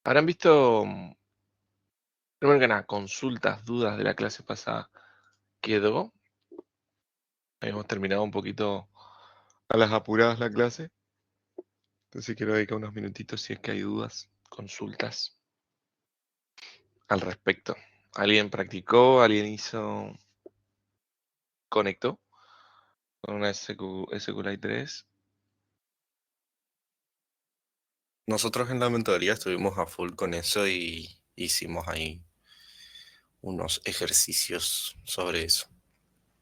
Habrán visto, primero que nada, consultas, dudas de la clase pasada. Quedó. Habíamos terminado un poquito a las apuradas la clase. Entonces quiero dedicar unos minutitos si es que hay dudas, consultas al respecto. ¿Alguien practicó? ¿Alguien conectó con una SQLite 3? Nosotros en la mentoría estuvimos a full con eso y hicimos ahí unos ejercicios sobre eso.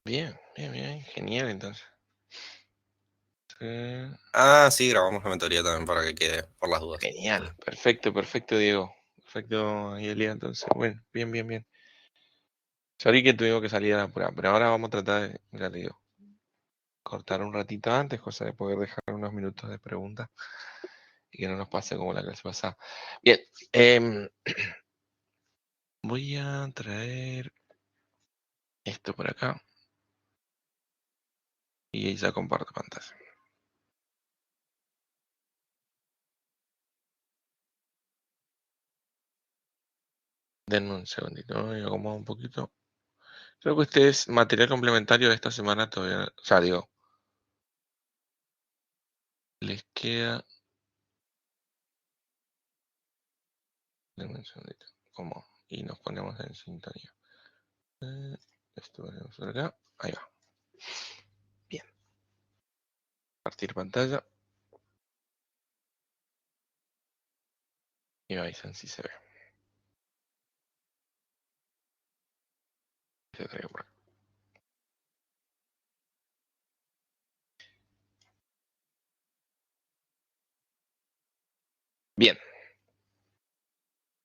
Bien, bien, bien. Genial, entonces. Sí. Ah, sí, grabamos la mentoría también para que quede por las dudas. Genial. Perfecto, perfecto, Diego. Perfecto, Elia. Entonces, bueno, bien, bien, bien. Sorry que tuvimos que salir a la apurada, pero ahora vamos a tratar de, ya te digo, cortar un ratito antes, cosa de poder dejar unos minutos de preguntas y que no nos pase como la clase pasada. Bien, voy a traer esto por acá y ya comparto pantalla. Denme un segundito, ¿no? Y acomodo un poquito. Creo que este es material complementario de esta semana todavía, o sea, digo, les queda. Denme un segundito, como, y nos ponemos en sintonía. Esto lo ponemos por acá, ahí va. Bien, compartir pantalla y me avisan si se ve. Se traigo por acá. Bien,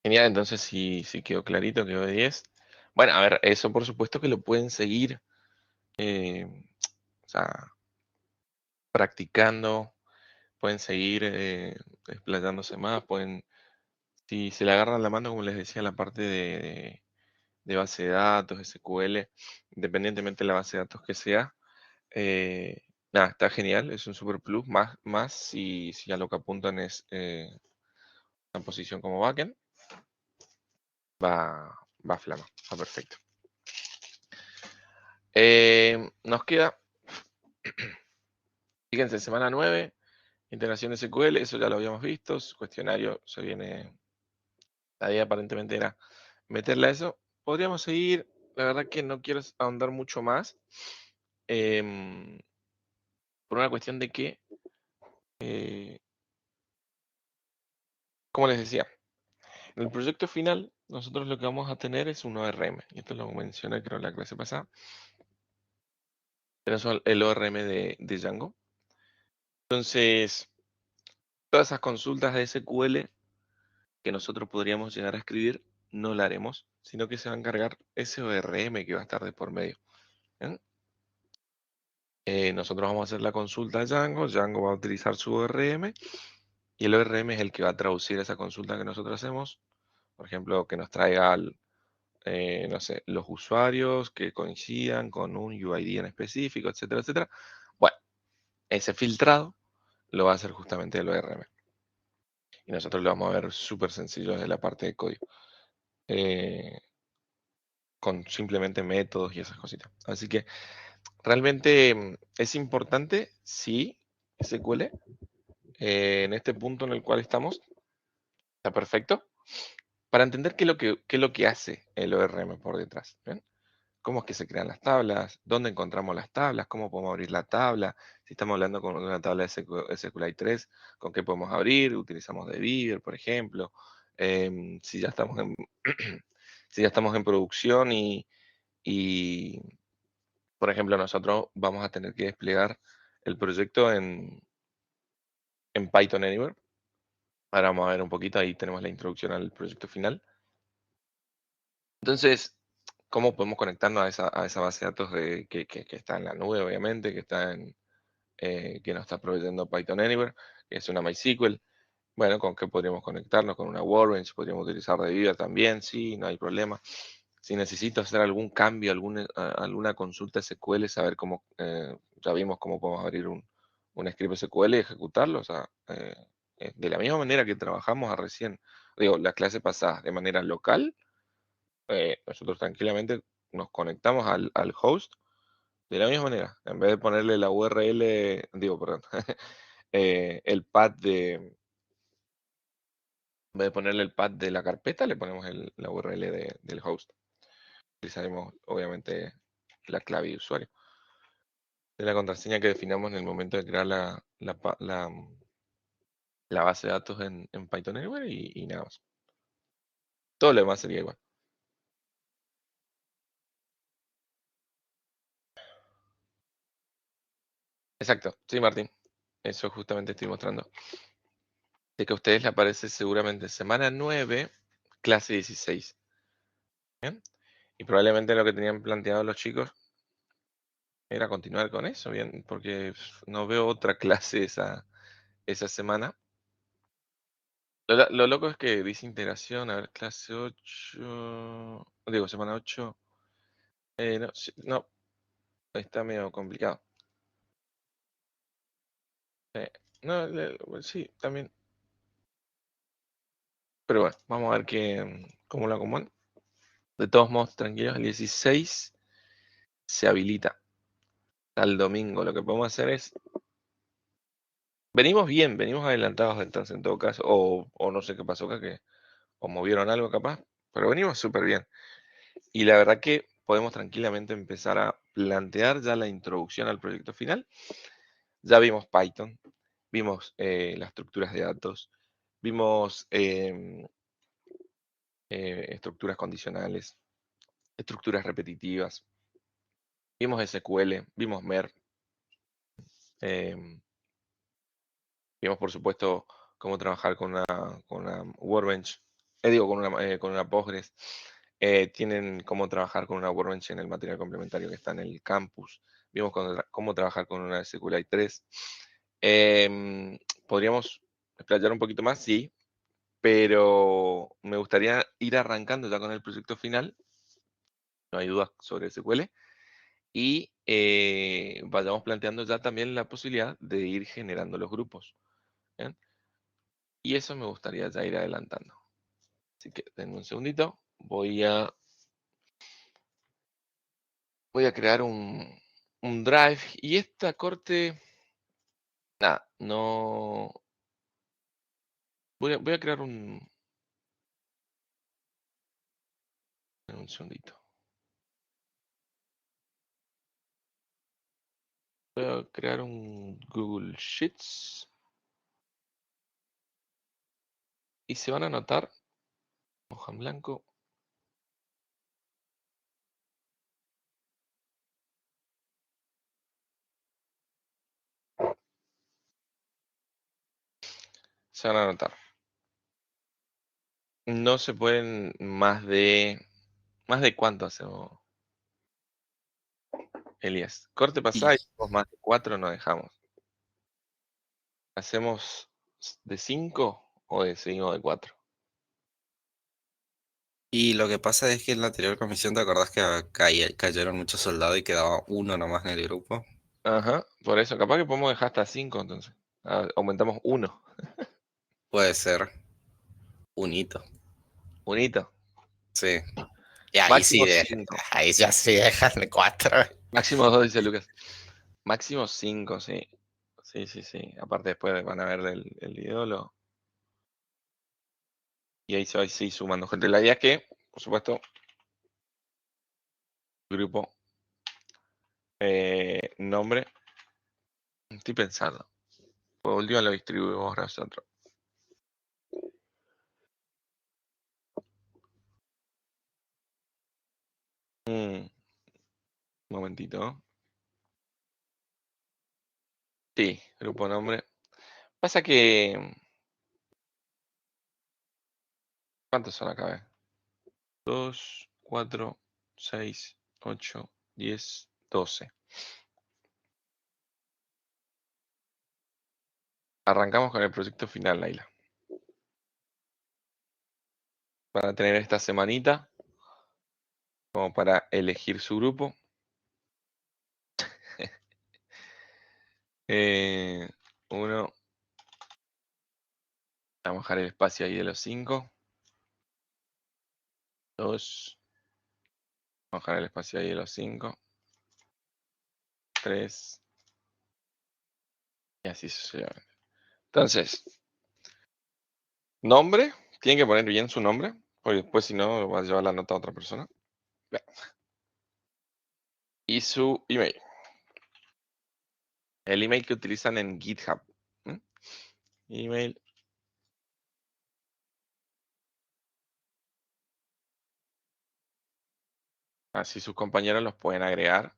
genial, entonces si quedó clarito, quedó de 10. Bueno, a ver, eso por supuesto que lo pueden seguir, eh, o sea, practicando, pueden seguir explayándose más, pueden, si se le agarran la mano, como les decía, la parte de base de datos, SQL, independientemente de la base de datos que sea, nada, está genial, es un super plus, más si a lo que apuntan es una posición como backend, va flama, va perfecto. Nos queda, fíjense, semana 9, integración SQL, eso ya lo habíamos visto, su cuestionario se viene, la idea aparentemente era meterle a eso. Podríamos seguir, la verdad que no quiero ahondar mucho más, em, por una cuestión de que, eh, como les decía, en el proyecto final nosotros lo que vamos a tener es un ORM, y esto lo mencioné creo en la clase pasada, tenemos el ORM de Django. Entonces, todas esas consultas de SQL que nosotros podríamos llegar a escribir, no la haremos, sino que se va a encargar ese ORM que va a estar de por medio. ¿Bien? Nosotros vamos a hacer la consulta a Django, Django va a utilizar su ORM y el ORM es el que va a traducir esa consulta que nosotros hacemos. Por ejemplo, que nos traiga, no sé, los usuarios que coincidan con un UID en específico, etcétera, etcétera. Bueno, ese filtrado lo va a hacer justamente el ORM. Y nosotros lo vamos a ver súper sencillo desde la parte de código. Eh, con simplemente métodos y esas cositas. Así que realmente es importante, sí, SQL, en este punto en el cual estamos, está perfecto, para entender qué es lo que hace el ORM por detrás. ¿Bien? Cómo es que se crean las tablas, dónde encontramos las tablas, cómo podemos abrir la tabla, si estamos hablando con una tabla de SQLite 3, con qué podemos abrir, utilizamos de Beaver, por ejemplo, si ya estamos en, si ya estamos en producción y, por ejemplo, nosotros vamos a tener que desplegar el proyecto en Python Anywhere. Ahora vamos a ver un poquito, ahí tenemos la introducción al proyecto final. Entonces, ¿cómo podemos conectarnos a esa base de datos que está en la nube, obviamente, que está que nos está proveyendo Python Anywhere, que es una MySQL? Bueno, ¿con qué podríamos conectarnos? Con una Workbench, podríamos utilizar Devir también, sí, no hay problema. Si necesito hacer algún cambio, alguna consulta SQL, saber cómo, ya vimos cómo podemos abrir un script SQL y ejecutarlo, o sea, de la misma manera que trabajamos a recién, digo, las clases pasadas de manera local, nosotros tranquilamente nos conectamos al host de la misma manera. En vez de ponerle la URL, digo, perdón, el pad de, en vez de ponerle el pad de la carpeta, le ponemos la URL del host. Utilizaremos, obviamente, la clave de usuario de la contraseña que definamos en el momento de crear la base de datos en Python Anywhere y nada más. Todo lo demás sería igual. Exacto, sí, Martín. Eso justamente estoy mostrando. De que a ustedes les aparece seguramente semana 9, clase 16. ¿Bien? Y probablemente lo que tenían planteado los chicos era continuar con eso, bien, porque no veo otra clase esa semana. Lo loco es que dice integración, a ver, clase 8, digo, semana 8. No, no, está medio complicado. No, sí, también. Pero bueno, vamos a ver cómo lo acomodan. De todos modos, tranquilos, el 16 se habilita al domingo. Lo que podemos hacer es. Venimos bien, venimos adelantados entonces en todo caso. O no sé qué pasó acá, que o movieron algo capaz. Pero venimos súper bien. Y la verdad que podemos tranquilamente empezar a plantear ya la introducción al proyecto final. Ya vimos Python, vimos las estructuras de datos, vimos estructuras condicionales, estructuras repetitivas, vimos SQL, vimos MER, vimos por supuesto cómo trabajar con una Workbench, con una Postgres. Tienen cómo trabajar con una Workbench en el material complementario que está en el campus. Vimos cómo trabajar con una SQLite 3. Podríamos explayar un poquito más, sí, pero me gustaría ir arrancando ya con el proyecto final. No hay dudas sobre SQL. Y vayamos planteando ya también la posibilidad de ir generando los grupos. ¿Bien? Y eso me gustaría ya ir adelantando. Así que denme un segundito. Voy a crear un drive. Y esta corte, nada, no. Voy a crear un segundito. Voy a crear un Google Sheets. Y se van a anotar, hoja en blanco. Se van a anotar. No se pueden más de. ¿Más de cuánto hacemos, Elías? Corte pasada Y, y más de 4 no dejamos. ¿Hacemos de 5 o seguimos de 4? y lo que pasa es que en la anterior comisión, ¿te acordás que cayeron muchos soldados y quedaba uno nomás en el grupo? Ajá, por eso, capaz que podemos dejar hasta 5 entonces. Aumentamos 1. Puede ser un hito. Un hito. Sí. Y ahí sí, Máximo 5. ahí ya sí dejan cuatro. Máximo 2, dice Lucas. Máximo 5, sí. Sí, sí, sí. Aparte después van a ver el video y ahí se va a seguir sumando gente. La idea es que, por supuesto, grupo, nombre. Estoy pensando. Por último lo distribuimos nosotros. Un momentito. Sí, grupo nombre. Pasa que. ¿Cuántos son acá? 2, 4, 6, 8, 10, 12. Arrancamos con el proyecto final, Laila. Van a tener esta semanita como para elegir su grupo. Eh, 1, Vamos a dejar el espacio ahí de los 5. 2. Vamos a dejar el espacio ahí de los 5. 3. Y así sucesivamente. Entonces, nombre. Tienen que poner bien su nombre, porque después si no va a llevar la nota a otra persona. Y su email. El email que utilizan en GitHub. Email. Así sus compañeros los pueden agregar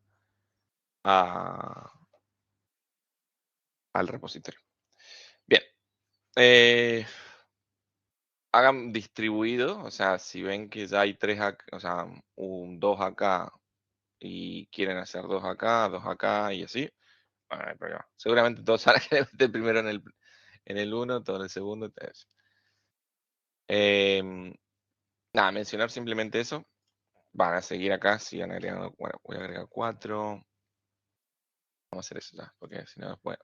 al repositorio. Bien. Hagan distribuido, o sea, si ven que ya hay 3 acá, o sea, 2 acá y quieren hacer 2 acá y así, bueno, no hay problema. Seguramente todos van a querer meter primero en el 1, todo en el segundo. Nada, mencionar simplemente eso. Van a seguir acá, sigan agregando, bueno, voy a agregar 4. Vamos a hacer eso ya, porque si no después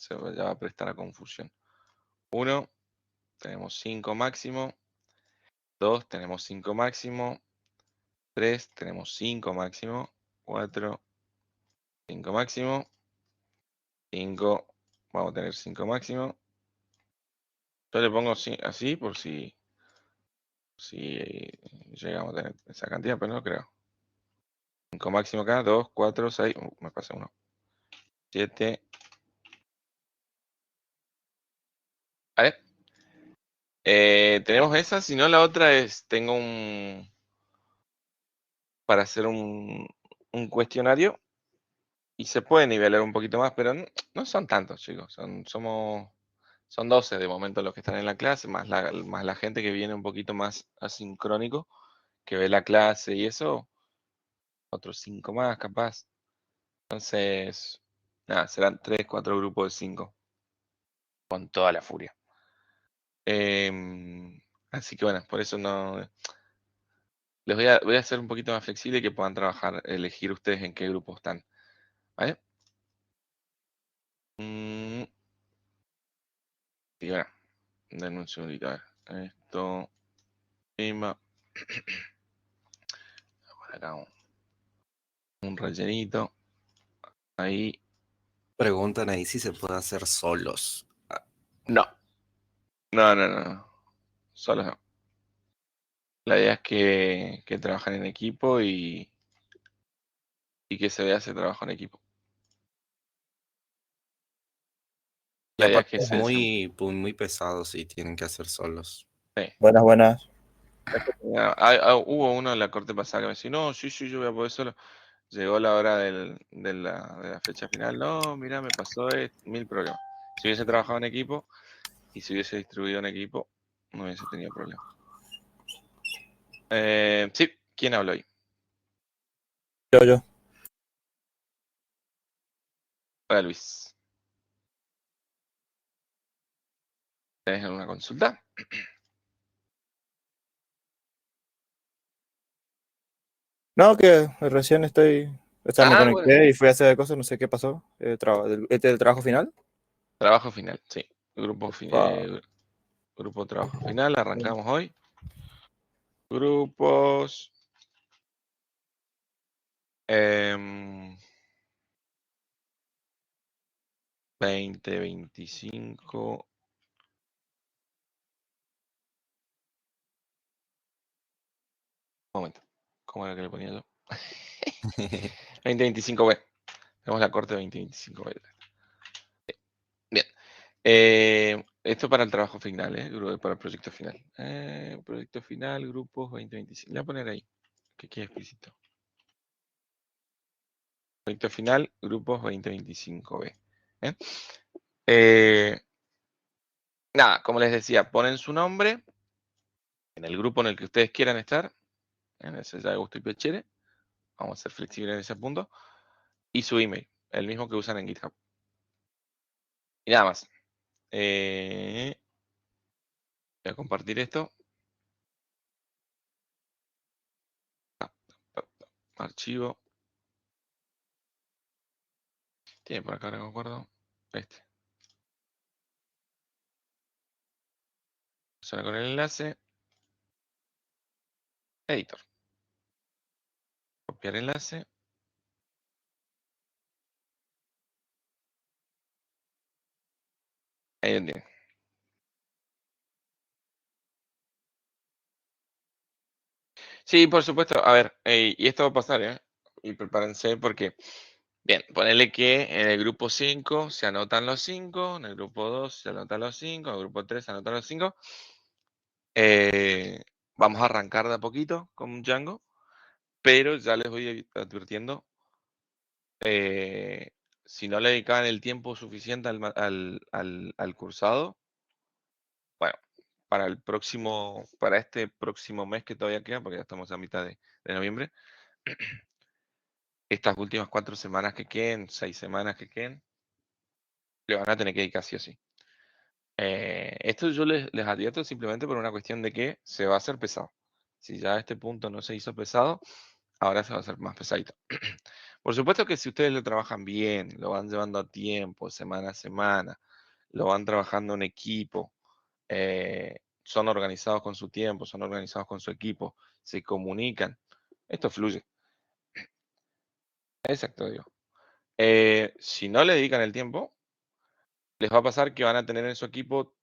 ya va a prestar a confusión. 1, tenemos 5 máximo. 2, tenemos 5 máximo. 3, tenemos 5 máximo. 4, 5 máximo. 5, vamos a tener 5 máximo. Yo le pongo así por si llegamos a tener esa cantidad, pero no creo. 5 máximo acá, 2, 4, 6, me pasa 1. 7. ¿Vale? Tenemos esa, si no la otra es, tengo para hacer un cuestionario y se puede nivelar un poquito más, pero no son tantos, chicos. Son 12 de momento los que están en la clase, más la gente que viene un poquito más asincrónico, que ve la clase y eso, otros 5 más capaz. Entonces, nada, serán 3, 4 grupos de 5, con toda la furia. Así que bueno, por eso no. Les voy a hacer un poquito más flexible y que puedan trabajar, elegir ustedes en qué grupo están. ¿Vale? Y bueno, denme un segundito, a ver. Esto, prima. Por acá un rellenito. Ahí. Preguntan ahí si se puede hacer solos. No. No, no, no, no. Solo no. La idea es que trabajen en equipo y que se vea ese trabajo en equipo. Y La idea es aparte que es se muy pesado si tienen que hacer solos. sí. Buenas, buenas. Hubo uno en la corte pasada que me decía, no, sí, yo voy a poder solo. Llegó la hora de la fecha final. No, mira, me pasó 1000 problemas. Si hubiese trabajado en equipo y si hubiese distribuido en equipo, no hubiese tenido problema. Sí, ¿quién habló ahí? Yo. Hola, Luis. ¿Tenés alguna consulta? No, que recién estoy. O sea, me Bueno, conecté y fui a hacer cosas, no sé qué pasó. ¿Este es el trabajo final? trabajo final, sí. Pa- Grupo trabajo final, arrancamos hoy. Grupos. 20, 25. Un momento. ¿Cómo era que le ponía yo? 2025B. Tenemos la corte 2025B. Bien. Esto para el trabajo final, para el proyecto final. Proyecto final, grupos 2025. Le voy a poner ahí, que quede explícito. Proyecto final, grupos 2025B. Nada, como les decía, ponen su nombre en el grupo en el que ustedes quieran estar, en ese ya de gusto y pechere. Vamos a ser flexibles en ese punto. Y su email, el mismo que usan en GitHub. Y nada más. Voy a compartir esto. Archivo. Tiene por acá, no me acuerdo. Este. Solo con el enlace. Editor. Copiar enlace. Ahí lo tienen. Sí, por supuesto. A ver, y esto va a pasar, ¿eh? Y prepárense porque, bien, ponele que en el grupo 5 se anotan los 5, en el grupo 2 se anotan los 5, en el grupo 3 se anotan los 5. Vamos a arrancar de a poquito con Django, pero ya les voy advirtiendo, si no le dedicaban el tiempo suficiente al cursado, bueno, para este próximo mes que todavía queda, porque ya estamos a mitad de noviembre, estas últimas 4 semanas que queden, 6 semanas que queden, le van a tener que dedicar sí o sí. Esto yo les advierto simplemente por una cuestión de que se va a hacer pesado. Si ya a este punto no se hizo pesado, ahora se va a hacer más pesadito. Por supuesto que si ustedes lo trabajan bien, lo van llevando a tiempo, semana a semana, lo van trabajando en equipo, son organizados con su tiempo, son organizados con su equipo, se comunican, esto fluye. Exacto, digo. Si no le dedican el tiempo, les va a pasar que van a tener en su equipo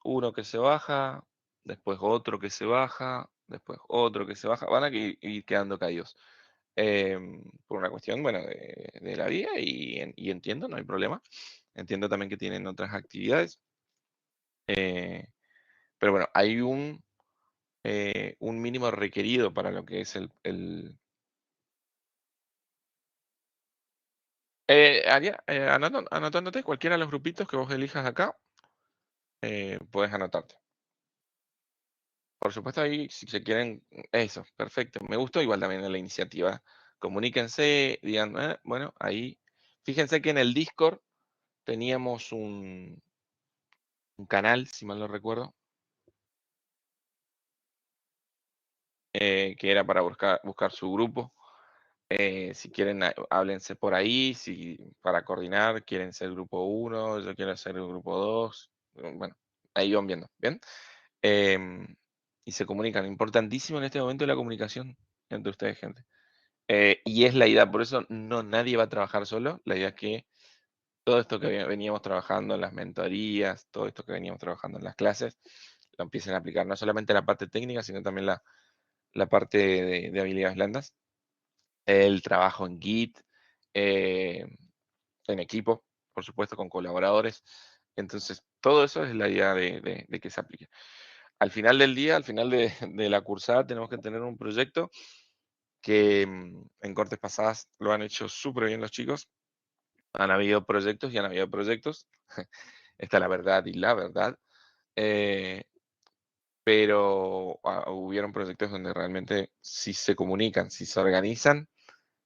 uno que se baja, después otro que se baja, después otro que se baja, van a ir quedando caídos. Por una cuestión, bueno, de la vida y entiendo, no hay problema. Entiendo también que tienen otras actividades. Pero bueno, hay un mínimo requerido para lo que es anotándote cualquiera de los grupitos que vos elijas acá, puedes anotarte. Por supuesto, ahí si se quieren, eso, perfecto. Me gustó igual también la iniciativa. Comuníquense, digan, bueno, ahí. Fíjense que en el Discord teníamos un canal, si mal no recuerdo, que era para buscar su grupo. Si quieren, háblense por ahí, si para coordinar quieren ser grupo 1, yo quiero ser el grupo 2. Bueno, ahí van viendo, ¿bien? Em, y se comunican. Importantísimo en este momento la comunicación entre ustedes, gente. Y es la idea, por eso no nadie va a trabajar solo. La idea es que todo esto que veníamos trabajando en las mentorías, todo esto que veníamos trabajando en las clases, lo empiecen a aplicar, no solamente la parte técnica, sino también la parte de habilidades blandas, el trabajo en Git, eh, en equipo, por supuesto, con colaboradores. Entonces, todo eso es la idea de que se aplique. Al final del día, al final de la cursada, tenemos que tener un proyecto que en cortes pasadas lo han hecho súper bien los chicos. Han habido proyectos y han habido proyectos. Esta es la verdad y la verdad. Eh, pero hubieron proyectos donde realmente si se comunican, si se organizan,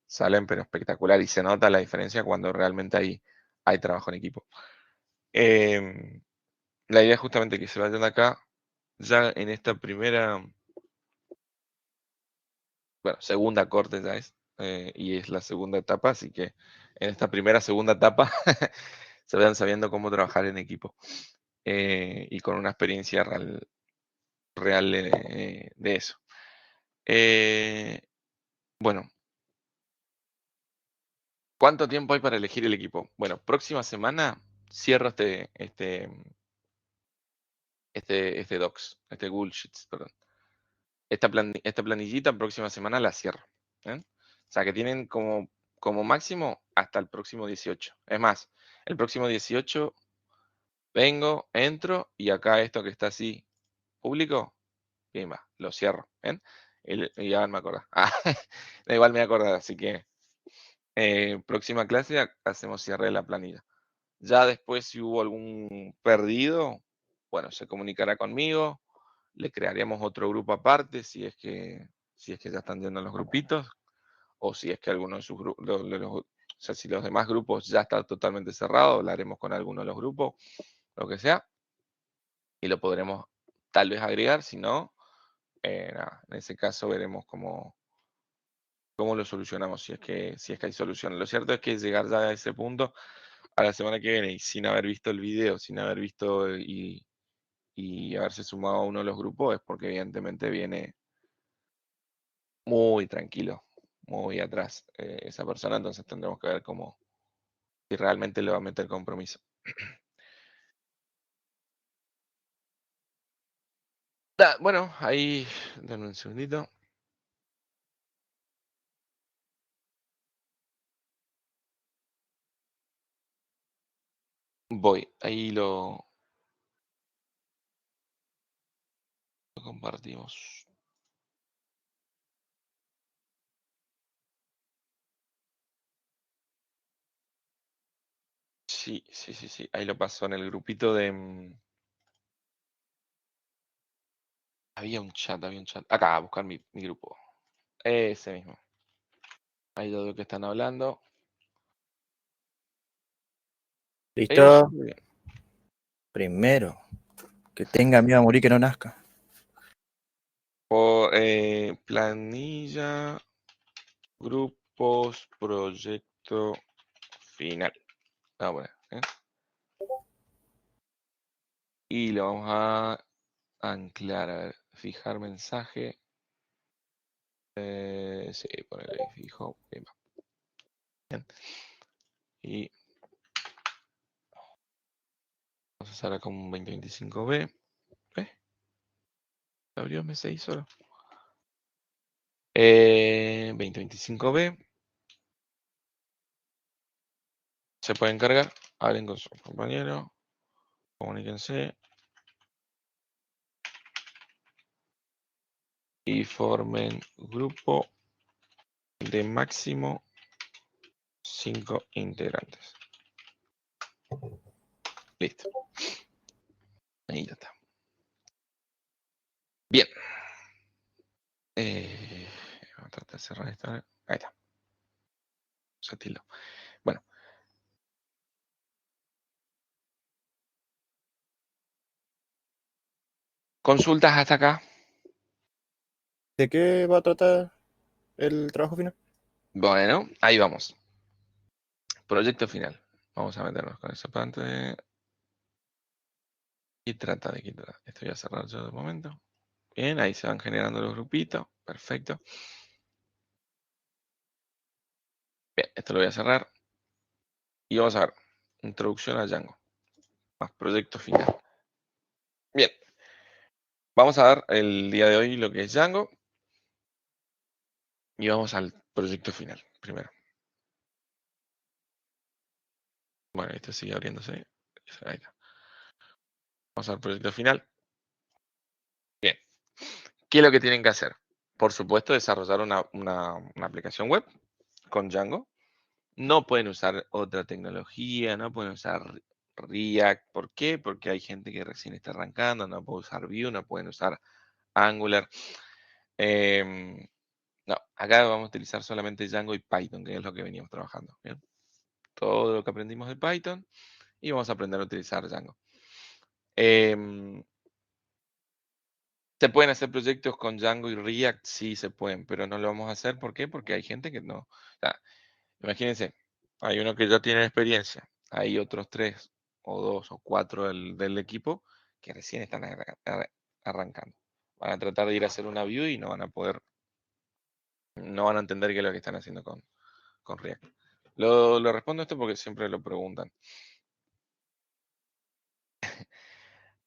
salen pero espectacular y se nota la diferencia cuando realmente hay trabajo en equipo. Em, la idea es justamente que se vayan acá ya en esta primera, bueno, segunda corte ya es, y es la segunda etapa, así que en esta segunda etapa se vayan sabiendo cómo trabajar en equipo y con una experiencia real de eso. Bueno, ¿cuánto tiempo hay para elegir el equipo? Bueno, próxima semana cierro este Docs, este Google Sheets, perdón. Esta planillita próxima semana la cierro. ¿Bien? O sea que tienen como máximo hasta el próximo 18. Es más, el próximo 18 vengo, entro y acá esto que está así público, pimba, lo cierro. ¿Ven? Y ya me acordar. Da igual me voy a acordar, así que próxima clase hacemos cierre de la planilla. Ya después, si hubo algún perdido, bueno, se comunicará conmigo, le crearemos otro grupo aparte si es que ya están yendo los grupitos, o si es que alguno de sus grupos, o sea, si los demás grupos ya están totalmente cerrados, hablaremos con alguno de los grupos, lo que sea, y lo podremos tal vez agregar, si no, nada, en ese caso veremos cómo lo solucionamos, si es que hay solución. Lo cierto es que llegar ya a ese punto a la semana que viene y sin haber visto el video, sin haber visto y haberse sumado a uno de los grupos es porque evidentemente viene muy tranquilo, muy atrás esa persona, entonces tendremos que ver cómo, si realmente le va a meter compromiso. Bueno, ahí, denme un segundito. Voy, ahí lo compartimos. Sí, sí, sí, sí. Ahí lo pasó en el grupito de. Había un chat, había un chat. Acá, a buscar mi grupo. Ese mismo. Ahí lo veo que están hablando. Ahí va ¿Listo? muy bien. Primero, que tenga miedo a morir que no nazca. Por planilla, grupos, proyecto final. Vamos a poner, ¿eh? Y lo vamos a anclar, a ver, fijar mensaje. Sí, ponerle ahí fijo. Bien, va. Bien. Y vamos a hacer como un 2025B. ¿Eh? Abrió M6 solo. 2025B. Se pueden cargar. Hablen con su compañero. Comuníquense. Y formen grupo de máximo 5 integrantes. Listo. Ahí ya está. Bien. Vamos a tratar de cerrar esta. Ahí está. Se tildó. Bueno. Consultas hasta acá. ¿De qué va a tratar el trabajo final? Bueno, ahí vamos. Proyecto final. Vamos a meternos con esa parte. Y trata de quitar. Esto voy a cerrar yo de momento. Bien, ahí se van generando los grupitos. Perfecto. Bien, esto lo voy a cerrar. Y vamos a ver. Introducción a Django. Más proyecto final. Bien. Vamos a ver el día de hoy lo que es Django. Y vamos al proyecto final primero. Bueno, esto sigue abriéndose. Ahí está. Vamos al proyecto final. Bien. ¿Qué es lo que tienen que hacer? Por supuesto, desarrollar una aplicación web con Django. No pueden usar otra tecnología, no pueden usar React. ¿Por qué? Porque hay gente que recién está arrancando, no puede usar Vue, no pueden usar Angular. Em, no, acá vamos a utilizar solamente Django y Python, que es lo que veníamos trabajando. ¿Bien? Todo lo que aprendimos de Python y vamos a aprender a utilizar Django. Em, ¿Se pueden hacer proyectos con Django y React? Sí, se pueden, pero no lo vamos a hacer. ¿Por qué? Porque hay gente que no. O sea, imagínense, hay uno que ya tiene experiencia, hay otros 3 o 2 o 4 del equipo que recién están arrancando. Van a tratar de ir a hacer una view y no van a poder, no van a entender qué es lo que están haciendo con React. Lo respondo esto porque siempre lo preguntan.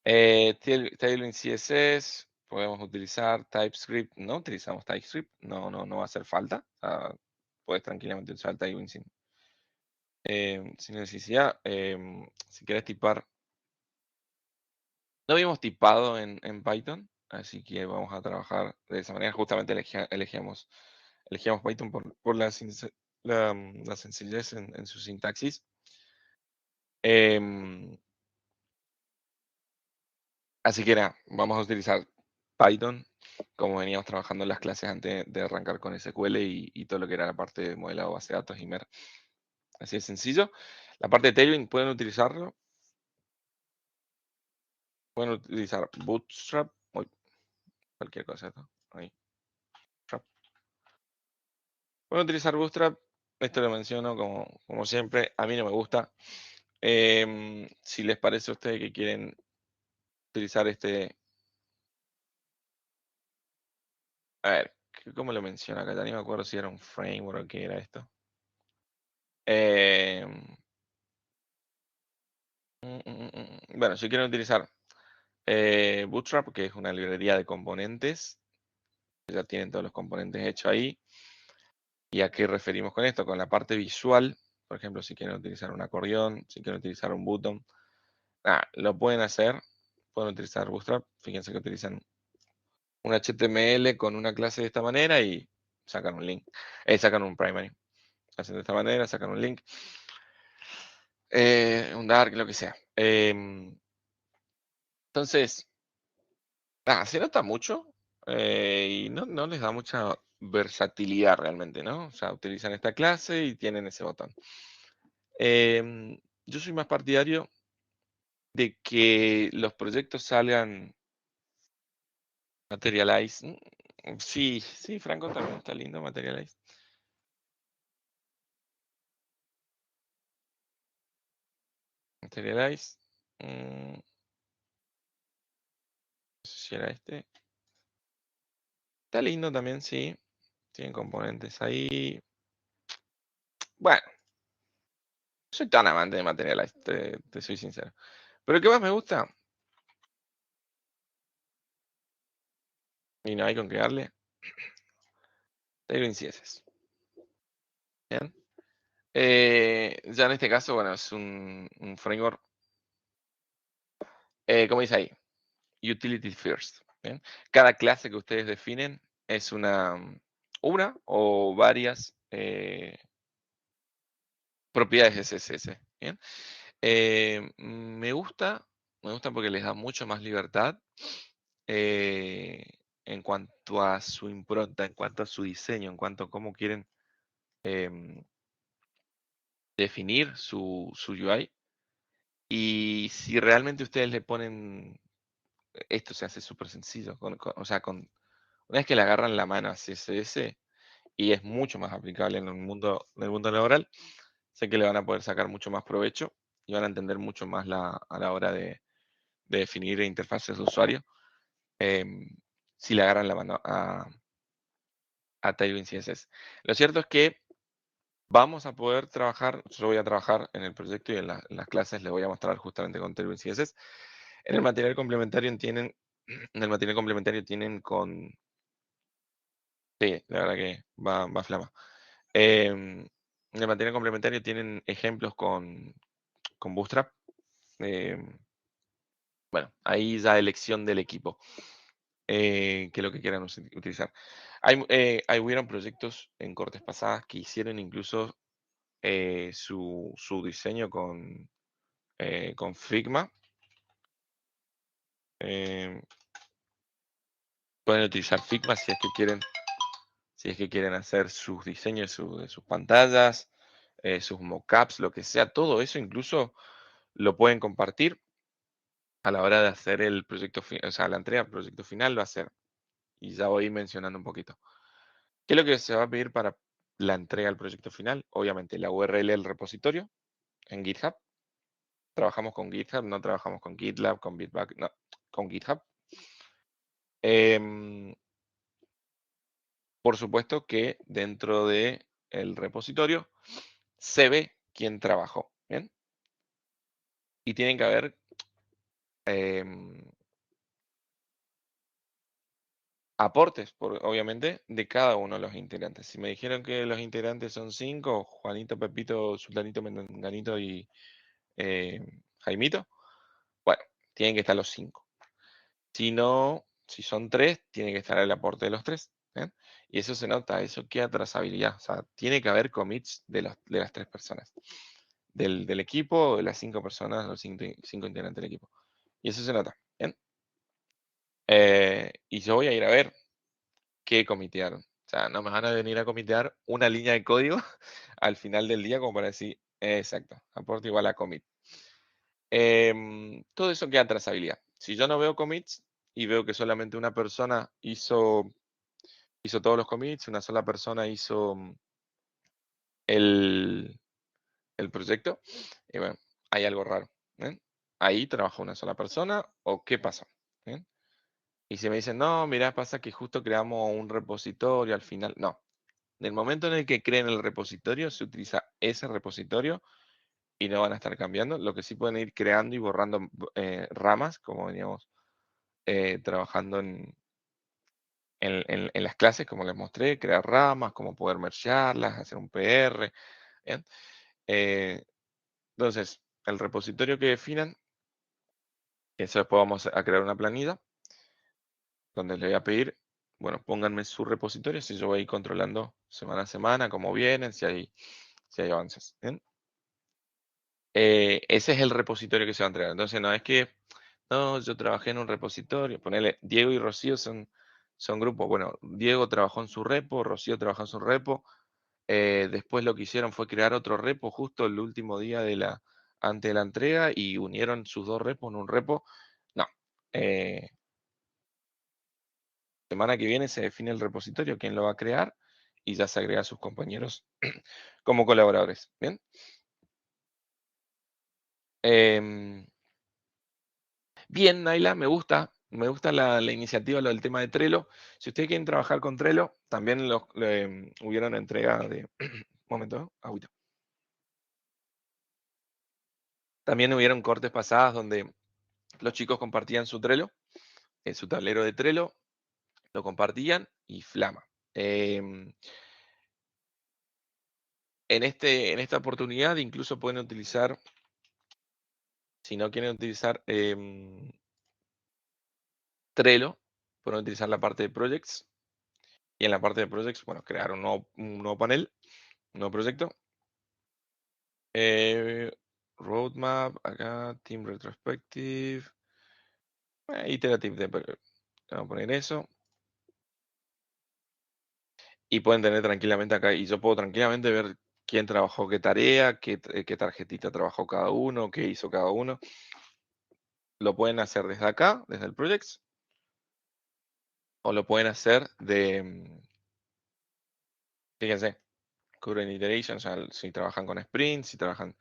Tailwind CSS, podemos utilizar TypeScript. No utilizamos TypeScript, no va a hacer falta. Puedes tranquilamente usar Tailwind sin necesidad. Si quieres tipar, no habíamos tipado en Python, así que vamos a trabajar de esa manera. Justamente elegíamos Python por la sencillez en su sintaxis. Em, Así que nada, vamos a utilizar Python como veníamos trabajando en las clases antes de arrancar con SQL y todo lo que era la parte de modelado base de datos y MER. Así de sencillo. La parte de Tailwind pueden utilizarlo. Pueden utilizar Bootstrap. Uy, cualquier cosa. ¿No? Ahí. Pueden utilizar Bootstrap. Esto lo menciono como siempre. A mí no me gusta. Si les parece a ustedes que quieren utilizar este. A ver, ¿cómo lo menciona acá? Ya ni me acuerdo si era un framework o qué era esto. Bueno, si quieren utilizar Bootstrap, que es una librería de componentes, ya tienen todos los componentes hechos ahí. ¿Y a qué referimos con esto? Con la parte visual, por ejemplo, si quieren utilizar un acordeón, si quieren utilizar un button, lo pueden hacer, pueden utilizar Bootstrap. Fíjense que utilizan un HTML con una clase de esta manera y sacan un link, sacan un primary. Hacen de esta manera, sacan un link, un dark, lo que sea. Entonces, se nota mucho y no les da mucha versatilidad realmente, ¿no? O sea, utilizan esta clase y tienen ese botón. Yo soy más partidario de que los proyectos salgan Materialize. Sí, sí, Franco también está lindo Materialize. Materialize. No sé si era este. Está lindo también, sí. Tienen componentes ahí. Bueno, no soy tan amante de Materialize, te soy sincero. Pero el que más me gusta, y no hay con qué darle, Tailwind CSS. Bien. Ya en este caso, bueno, es un framework, como dice ahí, utility first. ¿Bien? Cada clase que ustedes definen es una o varias propiedades de CSS. ¿Bien? Me gusta porque les da mucho más libertad en cuanto a su impronta, en cuanto a su diseño, en cuanto a cómo quieren definir su UI. Y si realmente ustedes le ponen, esto se hace súper sencillo, o sea, una vez que le agarran la mano a CSS y es mucho más aplicable en el mundo laboral, sé que le van a poder sacar mucho más provecho y van a entender mucho más a la hora de definir interfaces de usuario, si le agarran la mano a Tailwind CSS. Lo cierto es que vamos a poder trabajar, yo voy a trabajar en el proyecto y en las clases les voy a mostrar justamente con Tailwind CSS. En el material complementario tienen, con, sí, la verdad que va flama. En el material complementario tienen ejemplos con Bootstrap. Bueno, ahí ya elección del equipo, que es lo que quieran utilizar. Hubieron proyectos en cortes pasadas que hicieron incluso su diseño con Figma. Pueden utilizar Figma si es que quieren hacer sus diseños de sus pantallas, sus mockups, lo que sea, todo eso incluso lo pueden compartir a la hora de hacer el proyecto, o sea, la entrega del proyecto final lo va a hacer. Y ya voy mencionando un poquito. ¿Qué es lo que se va a pedir para la entrega del proyecto final? Obviamente la URL del repositorio en GitHub. Trabajamos con GitHub, no trabajamos con GitLab, con Bitbucket, no, con GitHub. Por supuesto que dentro del repositorio se ve quién trabajó, ¿bien? Y tienen que haber aportes, obviamente, de cada uno de los integrantes. Si me dijeron que los integrantes son 5, Juanito, Pepito, Sultanito, Menganito y Jaimito, bueno, tienen que estar los 5. Si no, si son 3, tiene que estar el aporte de los 3. ¿Bien? Y eso se nota, eso queda trazabilidad. O sea, tiene que haber commits de las 3 personas. Del equipo, de las 5 personas, los 5 integrantes del equipo. Y eso se nota. ¿Bien? Y yo voy a ir a ver qué comitearon. O sea, no me van a venir a comitear una línea de código al final del día como para decir, exacto, aporte igual a commit. Todo eso queda trazabilidad. Si yo no veo commits y veo que solamente una persona hizo todos los commits, una sola persona hizo el proyecto, y bueno, hay algo raro. ahí trabaja una sola persona o qué pasa. ¿Bien? Y si me dicen, no, mirá, pasa que justo creamos un repositorio al final. No, en el momento en el que creen el repositorio, se utiliza ese repositorio y no van a estar cambiando. Lo que sí pueden ir creando y borrando ramas, como veníamos trabajando en las clases, como les mostré, crear ramas, cómo poder mergearlas, hacer un PR. ¿Bien? Eh, entonces, el repositorio que definan, eso después vamos a crear una planilla donde le voy a pedir, bueno, pónganme su repositorio, si yo voy a ir controlando semana a semana, cómo vienen, si hay avances. ¿Bien? Ese es el repositorio que se va a entregar. Entonces, no es que, no, yo trabajé en un repositorio, ponele, Diego y Rocío son grupos. Bueno, Diego trabajó en su repo, Rocío trabajó en su repo. Después lo que hicieron fue crear otro repo justo el último día antes de la entrega y unieron sus dos repos en un repo. No. Semana que viene se define el repositorio, quién lo va a crear y ya se agrega a sus compañeros como colaboradores. Bien. Bien, Naila, me gusta la iniciativa, lo del tema de Trello. Si ustedes quieren trabajar con Trello, también hubieron entrega de... momento, agüita. También hubieron cortes pasadas donde los chicos compartían su Trello, su tablero de Trello, lo compartían y flama. En esta oportunidad incluso pueden utilizar, si no quieren utilizar Trello, pueden utilizar la parte de Projects. Y en la parte de Projects, bueno, crear un nuevo panel, un nuevo proyecto. Roadmap, acá, Team Retrospective. Iterative, vamos a poner eso. Y pueden tener tranquilamente acá, y yo puedo tranquilamente ver quién trabajó qué tarea, qué tarjetita trabajó cada uno, qué hizo cada uno. Lo pueden hacer desde acá, desde el Projects, o lo pueden hacer fíjense, Current Iteration, o sea, si trabajan con Sprint, si trabajan,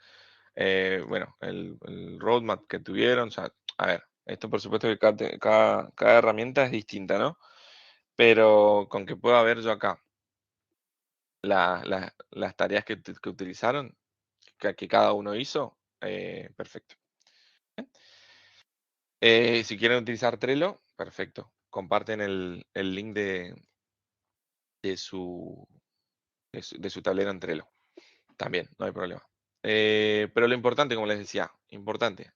bueno, el roadmap que tuvieron, o sea, a ver, esto por supuesto que cada herramienta es distinta, ¿no? Pero con que pueda ver yo acá las tareas que utilizaron, que cada uno hizo, perfecto. Si quieren utilizar Trello, perfecto. Comparten el link de su, de su tablero en Trello. También, no hay problema. Pero lo importante, como les decía, importante.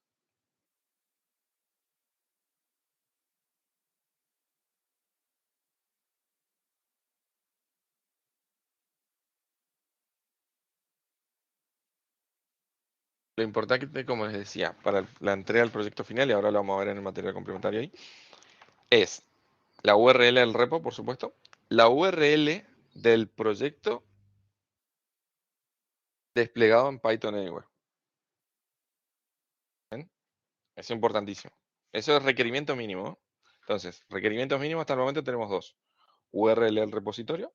Lo importante, como les decía, para la entrega del proyecto final, y ahora lo vamos a ver en el material complementario ahí, es la URL del repo, por supuesto, la URL del proyecto desplegado en Python Anywhere. ¿Ven? Es importantísimo. Eso es requerimiento mínimo. Entonces, requerimientos mínimos hasta el momento tenemos dos. URL del repositorio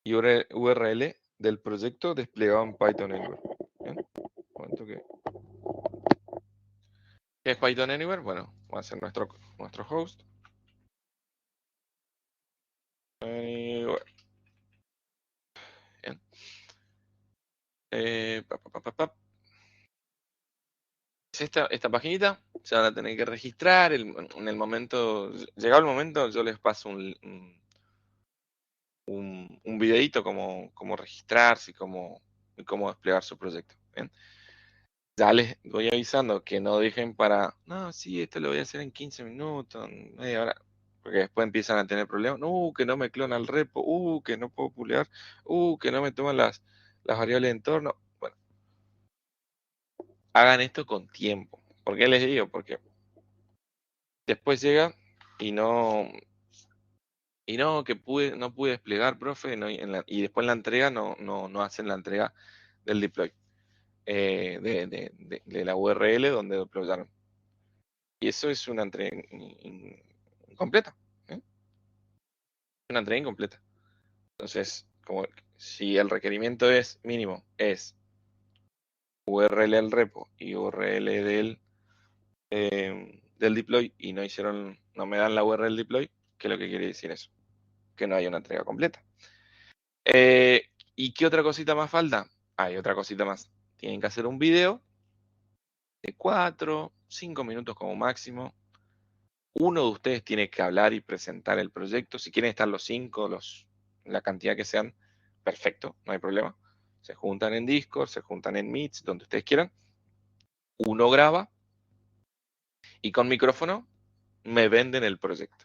y URL del proyecto desplegado en Python Anywhere. ¿Bien? Momento que... ¿Qué es Python Anywhere? Bueno, va a ser nuestro host. Anywhere. Bien. Es esta paginita, se van a tener que registrar. En el momento, llegado el momento, yo les paso un videito como registrarse y cómo desplegar su proyecto. ¿Bien? Ya les voy avisando que no dejen para, no, sí, esto lo voy a hacer en 15 minutos, en media hora, porque después empiezan a tener problemas. Que no me clona el repo, que no puedo publicar, que no me toman las variables de entorno. Bueno, hagan esto con tiempo. ¿Por qué les digo? Porque después llega y no, no pude desplegar, profe, y después en la entrega no hacen la entrega del deploy, de la URL donde deployaron. Y eso es una entrega incompleta. ¿Eh? Una entrega incompleta. Entonces, como si el requerimiento es mínimo, es URL del repo y URL del deploy y no me dan la URL deploy, ¿qué es lo que quiere decir eso? Que no hay una entrega completa. ¿Y qué otra cosita más falta? Hay otra cosita más. Tienen que hacer un video de 4, 5 minutos como máximo. Uno de ustedes tiene que hablar y presentar el proyecto. Si quieren estar los 5, la cantidad que sean, perfecto, no hay problema. Se juntan en Discord, se juntan en Meets, donde ustedes quieran. Uno graba y con micrófono me venden el proyecto.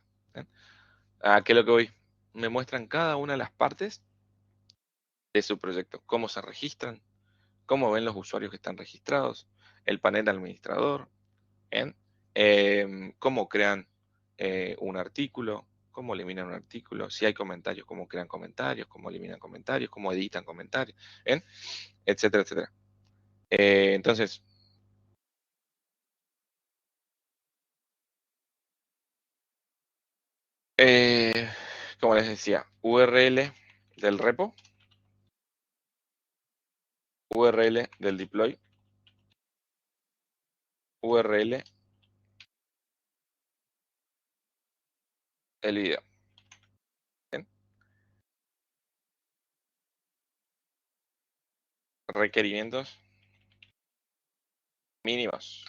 ¿A qué es lo que voy? Me muestran cada una de las partes de su proyecto, cómo se registran, cómo ven los usuarios que están registrados, el panel administrador, cómo crean un artículo, cómo eliminan un artículo, si hay comentarios, cómo crean comentarios, cómo eliminan comentarios, cómo editan comentarios, etcétera, etcétera. Entonces, como les decía, URL del repo, URL del deploy, URL el video. ¿Bien? Requerimientos mínimos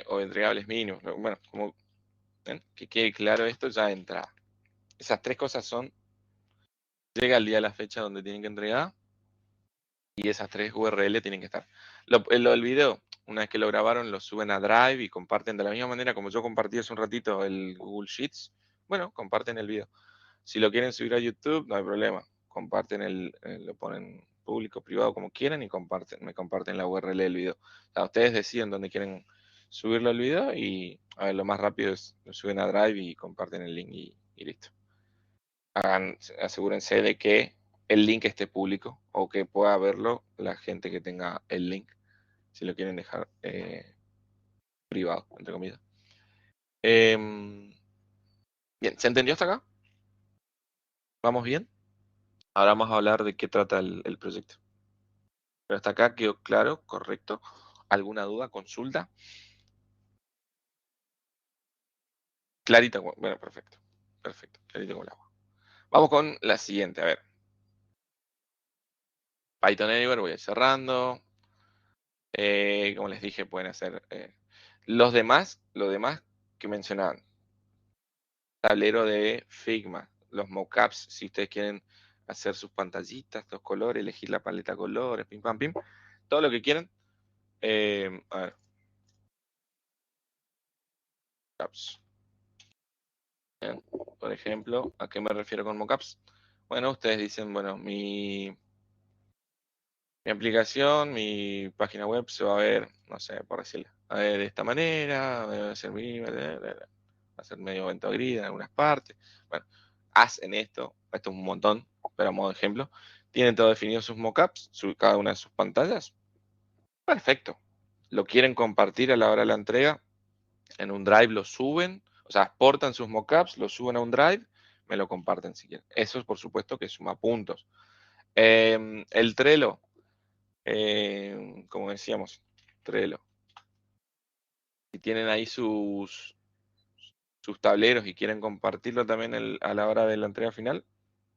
o entregables mínimos. Bueno, como que quede claro esto ya de entrada. Esas tres cosas son, llega el día de la fecha donde tienen que entregar y esas tres URL tienen que estar. Lo del video, una vez que lo grabaron, lo suben a Drive y comparten de la misma manera como yo compartí hace un ratito el Google Sheets. Bueno, comparten el video. Si lo quieren subir a YouTube, no hay problema. Comparten lo ponen público, privado, como quieran y me comparten la URL del video. O sea, ustedes deciden dónde quieren subirlo al video y a ver, lo más rápido es lo suben a Drive y comparten el link y listo. Asegúrense de que el link esté público o que pueda verlo la gente que tenga el link, si lo quieren dejar privado, entre comillas. Bien, ¿se entendió hasta acá? ¿Vamos bien? Ahora vamos a hablar de qué trata el proyecto. Pero hasta acá quedó claro, correcto. ¿Alguna duda, consulta? Clarita, bueno, perfecto. Perfecto, clarita como el agua. Vamos con la siguiente, a ver. Python Anywhere, voy a ir cerrando. Como les dije, pueden hacer lo demás que mencionaban. Tablero de Figma, los mockups, si ustedes quieren hacer sus pantallitas, los colores, elegir la paleta de colores, pim pam pim, todo lo que quieran. A ver. Mockups. Por ejemplo, ¿a qué me refiero con mockups? Bueno, ustedes dicen, bueno, mi aplicación, mi página web se va a ver, no sé, por decirlo, a ver de esta manera, va a ser medio vento gris en algunas partes. Bueno, hacen esto es un montón, pero a modo de ejemplo. Tienen todo definido sus mockups, cada una de sus pantallas. Perfecto. Lo quieren compartir a la hora de la entrega. En un drive lo suben, o sea, exportan sus mockups, lo suben a un drive, me lo comparten si quieren. Eso es por supuesto que suma puntos. El Trello, como decíamos, Trello. Si tienen ahí sus tableros y quieren compartirlo también a la hora de la entrega final,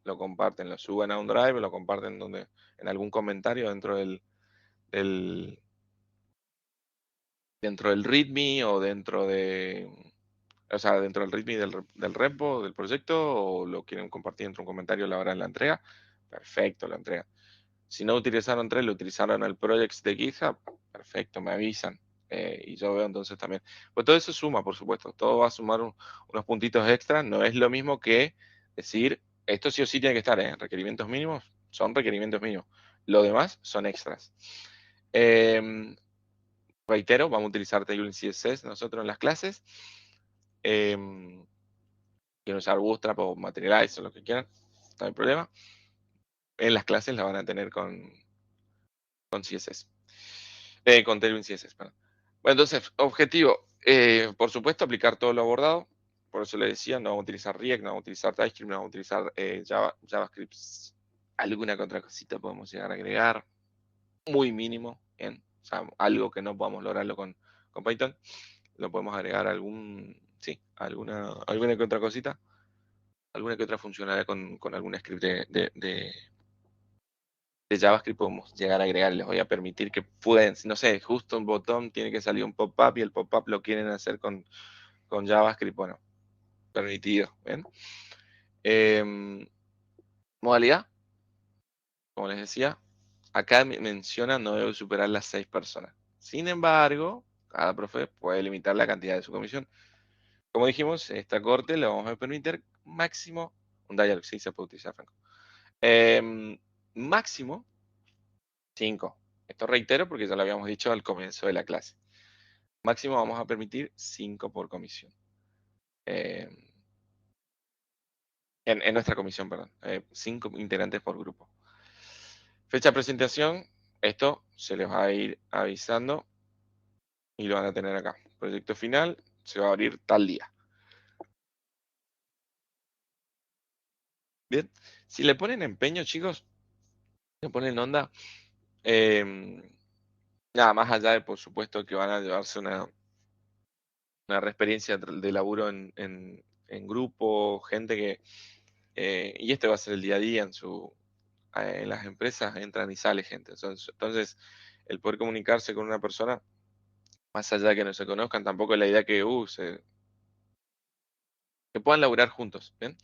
lo comparten, lo suben a un drive, lo comparten en algún comentario del dentro del README o dentro dentro del README del repo, del proyecto, o lo quieren compartir dentro de un comentario a la hora de la entrega, perfecto, la entrega. Si no utilizaron Trello, utilizaron el Projects de GitHub, perfecto, me avisan. Y yo veo entonces también. Pues todo eso suma, por supuesto. Todo va a sumar unos puntitos extra. No es lo mismo que decir, esto sí o sí tiene que estar, ¿eh? Requerimientos mínimos son requerimientos mínimos. Lo demás son extras. Reitero, vamos a utilizar Tailwind CSS nosotros en las clases. Quieren usar Bootstrap o Materialize o lo que quieran, no hay problema. En las clases la van a tener con CSS. Con Tailwind CSS, perdón. Bueno, entonces, objetivo, por supuesto, aplicar todo lo abordado. Por eso le decía, no vamos a utilizar React, no vamos a utilizar TypeScript, no vamos a utilizar JavaScript. Alguna que otra cosita podemos llegar a agregar. muy mínimo, ¿bien? O sea, algo que no podamos lograrlo con Python, lo podemos agregar alguna que otra cosita, alguna que otra funcionalidad con algún script de JavaScript podemos llegar a agregar. Les voy a permitir que pueden, no sé, justo un botón tiene que salir un pop-up y el pop-up lo quieren hacer con JavaScript, bueno, permitido, ¿ven? Modalidad, como les decía, acá menciona no debe superar las 6 personas. Sin embargo, cada profe puede limitar la cantidad de su comisión. Como dijimos, esta corte le vamos a permitir máximo, un dialog, sí se puede utilizar, Franco. Máximo 5. Esto reitero porque ya lo habíamos dicho al comienzo de la clase. Máximo vamos a permitir 5 por comisión. En nuestra comisión, perdón. 5 integrantes por grupo. Fecha de presentación, esto se les va a ir avisando y lo van a tener acá. Proyecto final se va a abrir tal día. Bien, si le ponen empeño, chicos, le ponen onda, nada más allá de, por supuesto, que van a llevarse una experiencia de laburo en grupo, gente que, y este va a ser el día a día en las empresas, entran y sale gente. Entonces, el poder comunicarse con una persona, más allá de que no se conozcan, tampoco es la idea que puedan laburar juntos, ¿bien?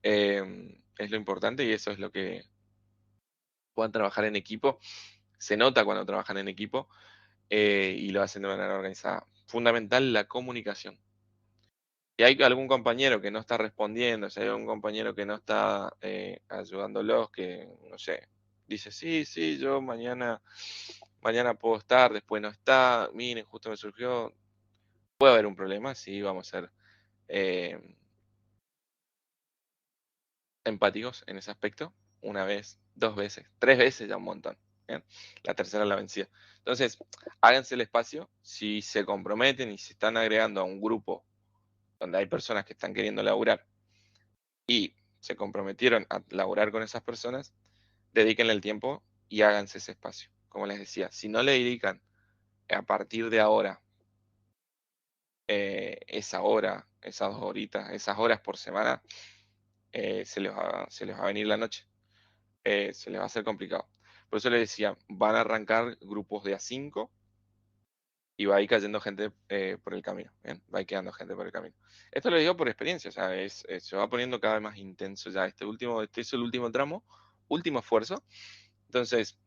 Es lo importante y eso es lo que puedan trabajar en equipo. Se nota cuando trabajan en equipo y lo hacen de manera organizada. Fundamental la comunicación. Si hay algún compañero que no está respondiendo, si hay algún compañero que no está ayudándolos, que no sé, dice, sí, yo mañana puedo estar, después no está, miren, justo me surgió, puede haber un problema, sí, vamos a ser empáticos en ese aspecto, una vez, 2 veces, 3 veces ya un montón. ¿Bien? La tercera es la vencida. Entonces, háganse el espacio, si se comprometen y se están agregando a un grupo donde hay personas que están queriendo laburar y se comprometieron a laburar con esas personas, dedíquenle el tiempo y háganse ese espacio. Como les decía, si no le dedican a partir de ahora esa hora, esas 2 horitas, esas horas por semana, se les va a venir la noche. Se les va a hacer complicado. Por eso les decía, van a arrancar grupos de A5 y va a ir cayendo gente por el camino. ¿Bien? Va a ir quedando gente por el camino. Esto lo digo por experiencia, o sea, se va poniendo cada vez más intenso ya. Este es el último tramo, último esfuerzo. Entonces,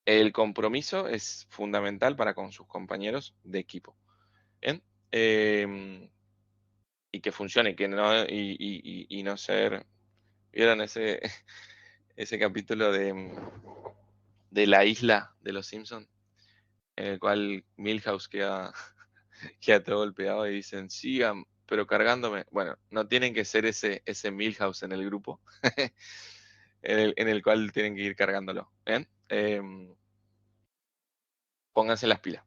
el compromiso es fundamental para con sus compañeros de equipo. ¿Bien? Y que funcione, que no, y no ser. ¿Vieron ese capítulo de la isla de los Simpsons? En el cual Milhouse queda todo golpeado y dicen, sigan, pero cargándome. Bueno, no tienen que ser ese Milhouse en el grupo, en el cual tienen que ir cargándolo. ¿Bien? Pónganse las pilas.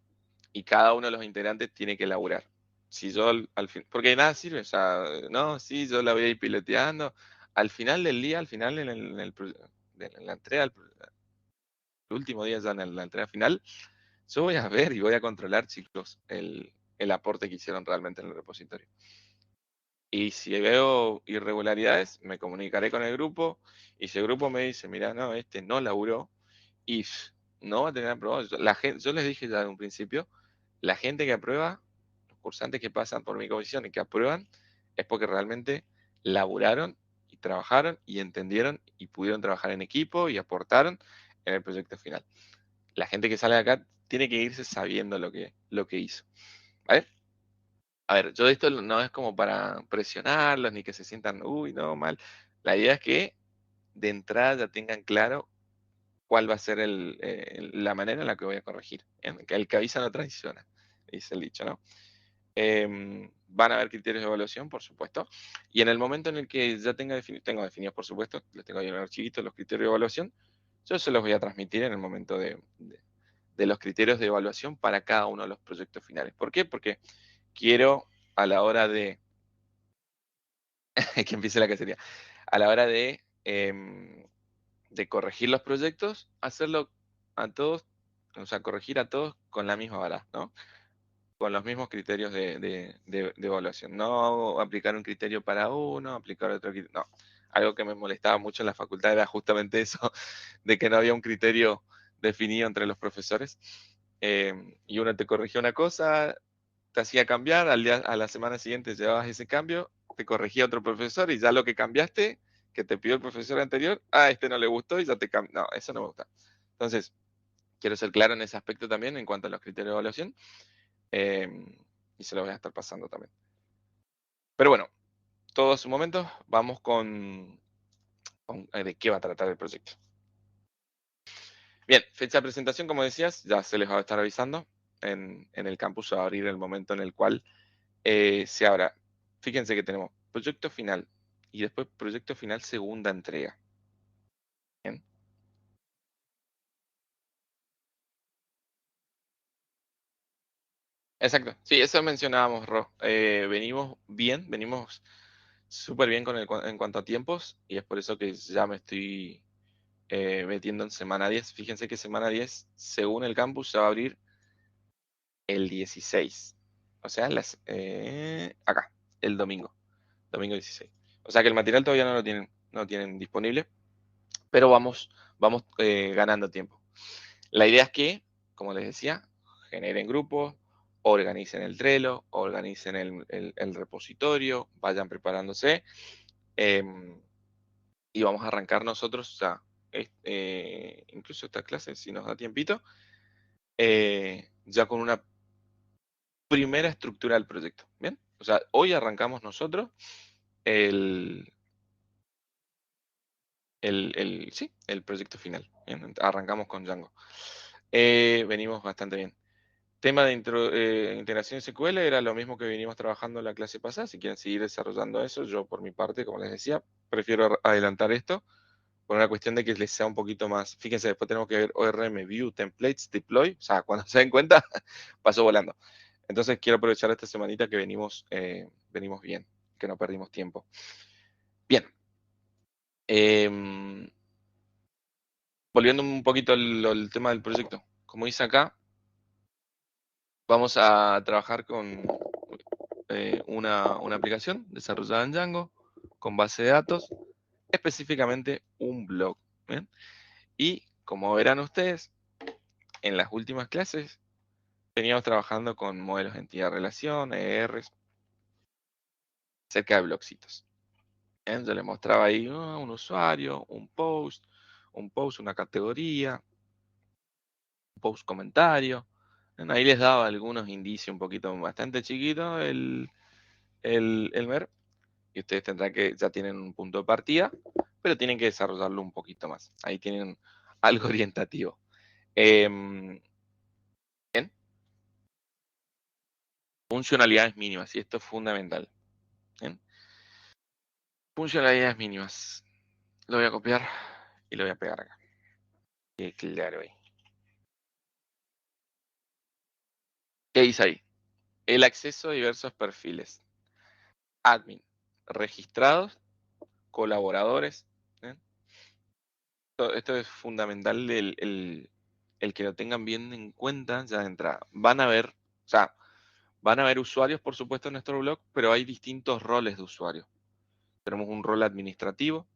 Y cada uno de los integrantes tiene que laburar. Si yo al fin, porque de nada sirve, o sea, no, sí, yo la voy a ir piloteando. Al final del día, al final en la entrega, el último día ya en la entrega final, yo voy a ver y voy a controlar, chicos, el aporte que hicieron realmente en el repositorio. Y si veo irregularidades, me comunicaré con el grupo. Y si el grupo me dice, mira, no, este no laburó y no va a tener aprobado. Yo les dije ya de un principio, la gente que aprueba, los cursantes que pasan por mi comisión y que aprueban, es porque realmente laburaron y trabajaron y entendieron y pudieron trabajar en equipo y aportaron en el proyecto final. La gente que sale de acá tiene que irse sabiendo lo que hizo. ¿Vale? A ver, yo esto no es como para presionarlos ni que se sientan, uy, no, mal. La idea es que de entrada ya tengan claro cuál va a ser la manera en la que voy a corregir. Que el que avisa no traiciona, dice el dicho, ¿no? Van a haber criterios de evaluación, por supuesto. Y en el momento en el que ya tengo definidos, por supuesto, los tengo ahí en el archivito, los criterios de evaluación, yo se los voy a transmitir en el momento de los criterios de evaluación para cada uno de los proyectos finales. ¿Por qué? Porque quiero a la hora de que empiece la cacería, a la hora de corregir los proyectos, hacerlo a todos, o sea, corregir a todos con la misma vara, ¿no? Con los mismos criterios de evaluación. No aplicar un criterio para uno, aplicar otro criterio. No. Algo que me molestaba mucho en la facultad era justamente eso, de que no había un criterio definido entre los profesores. Y uno te corregía una cosa, te hacía cambiar, a la semana siguiente llevabas ese cambio, te corregía otro profesor y ya lo que cambiaste, que te pidió el profesor anterior, este no le gustó y ya te cambió. No, eso no me gusta. Entonces, quiero ser claro en ese aspecto también en cuanto a los criterios de evaluación. Y se lo voy a estar pasando también. Pero bueno, todo a su momento, vamos con de qué va a tratar el proyecto. Bien, fecha de presentación, como decías, ya se les va a estar avisando. En el campus se va a abrir el momento en el cual se abra. Fíjense que tenemos proyecto final y después proyecto final segunda entrega. Bien. Exacto. Sí, eso mencionábamos, Ro. Venimos bien, venimos súper bien en cuanto a tiempos y es por eso que ya me estoy metiendo en semana 10. Fíjense que semana 10, según el campus, se va a abrir el 16. O sea, acá, el domingo 16. O sea que el material todavía no lo tienen disponible, pero vamos ganando tiempo. La idea es que, como les decía, generen grupos, organicen el Trello, organicen el repositorio, vayan preparándose, y vamos a arrancar nosotros, o sea, incluso esta clase, si nos da tiempito, ya con una primera estructura del proyecto. ¿Bien? O sea, hoy arrancamos nosotros sí, el proyecto final. Bien, arrancamos con Django. Venimos bastante bien. Tema de integración SQL era lo mismo que venimos trabajando en la clase pasada. Si quieren seguir desarrollando eso, yo por mi parte, como les decía, prefiero adelantar esto por una cuestión de que les sea un poquito más. Fíjense, después tenemos que ver ORM, View, Templates, Deploy. O sea, cuando se den cuenta, pasó volando. Entonces quiero aprovechar esta semanita que venimos bien, que no perdimos tiempo. Bien. Volviendo un poquito al tema del proyecto. Como dice acá, vamos a trabajar con una aplicación desarrollada en Django con base de datos, específicamente un blog. ¿Bien? Y como verán ustedes, en las últimas clases veníamos trabajando con modelos de entidad-relación, ERs, cerca de blogcitos. Yo les mostraba ahí un usuario, un post, una categoría, un post comentario. Ahí les daba algunos indicios un poquito bastante chiquitos el MER. Y ustedes tendrán que, ya tienen un punto de partida, pero tienen que desarrollarlo un poquito más. Ahí tienen algo orientativo. Bien. Funcionalidades mínimas, y esto es fundamental. Bien. Funcionalidades mínimas. Lo voy a copiar y lo voy a pegar acá. Claro ahí. ¿Qué dice ahí? El acceso a diversos perfiles. Admin, registrados, colaboradores. ¿Bien? Esto es fundamental el que lo tengan bien en cuenta ya de entrada. Van a ver, o sea, van a haber usuarios, por supuesto, en nuestro blog, pero hay distintos roles de usuario. Tenemos un rol administrativo,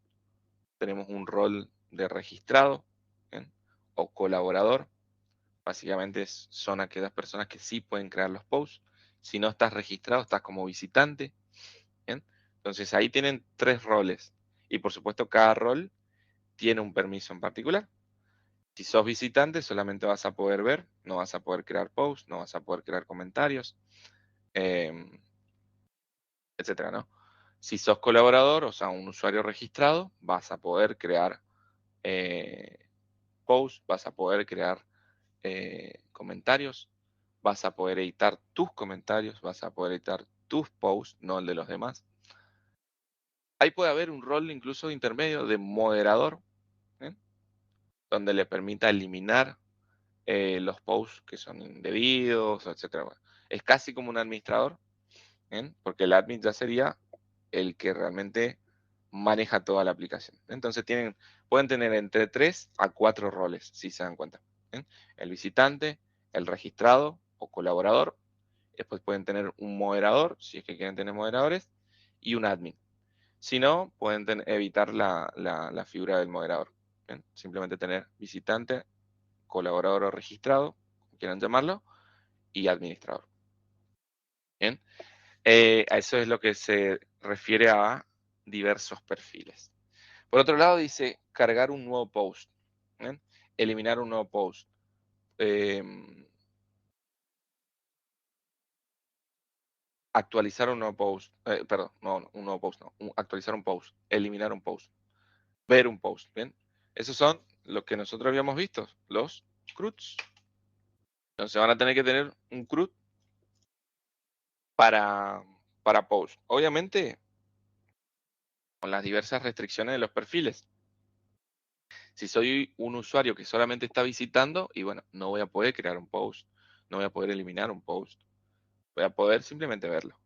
tenemos un rol de registrado, ¿bien? O colaborador. Básicamente son aquellas personas que sí pueden crear los posts. Si no estás registrado, estás como visitante. ¿Bien? Entonces ahí tienen 3 roles. Y por supuesto, cada rol tiene un permiso en particular. Si sos visitante, solamente vas a poder ver, no vas a poder crear posts, no vas a poder crear comentarios, etcétera, ¿no? Si sos colaborador, o sea, un usuario registrado, vas a poder crear posts, vas a poder crear comentarios, vas a poder editar tus comentarios, vas a poder editar tus posts, no el de los demás. Ahí puede haber un rol incluso intermedio de moderador, ¿eh? Donde le permita eliminar los posts que son indebidos, etcétera. Bueno, es casi como un administrador, ¿eh? Porque el admin ya sería el que realmente maneja toda la aplicación. Entonces pueden tener entre 3 a 4 roles, si se dan cuenta. ¿bien? El visitante, el registrado o colaborador. Después pueden tener un moderador, si es que quieren tener moderadores, y un admin. Si no, pueden evitar la figura del moderador. ¿Bien? Simplemente tener visitante, colaborador o registrado, como quieran llamarlo, y administrador. ¿Bien? A eso es lo que se refiere a diversos perfiles. Por otro lado, dice cargar un nuevo post. ¿Bien? Eliminar un nuevo post. Actualizar un nuevo post. Perdón, no, un nuevo post, no. Actualizar un post. Eliminar un post. Ver un post. Bien. Esos son los que nosotros habíamos visto, los CRUDs. Entonces van a tener que tener un CRUD para post. Obviamente, con las diversas restricciones de los perfiles. Si soy un usuario que solamente está visitando, y bueno, no voy a poder crear un post, no voy a poder eliminar un post, voy a poder simplemente verlo.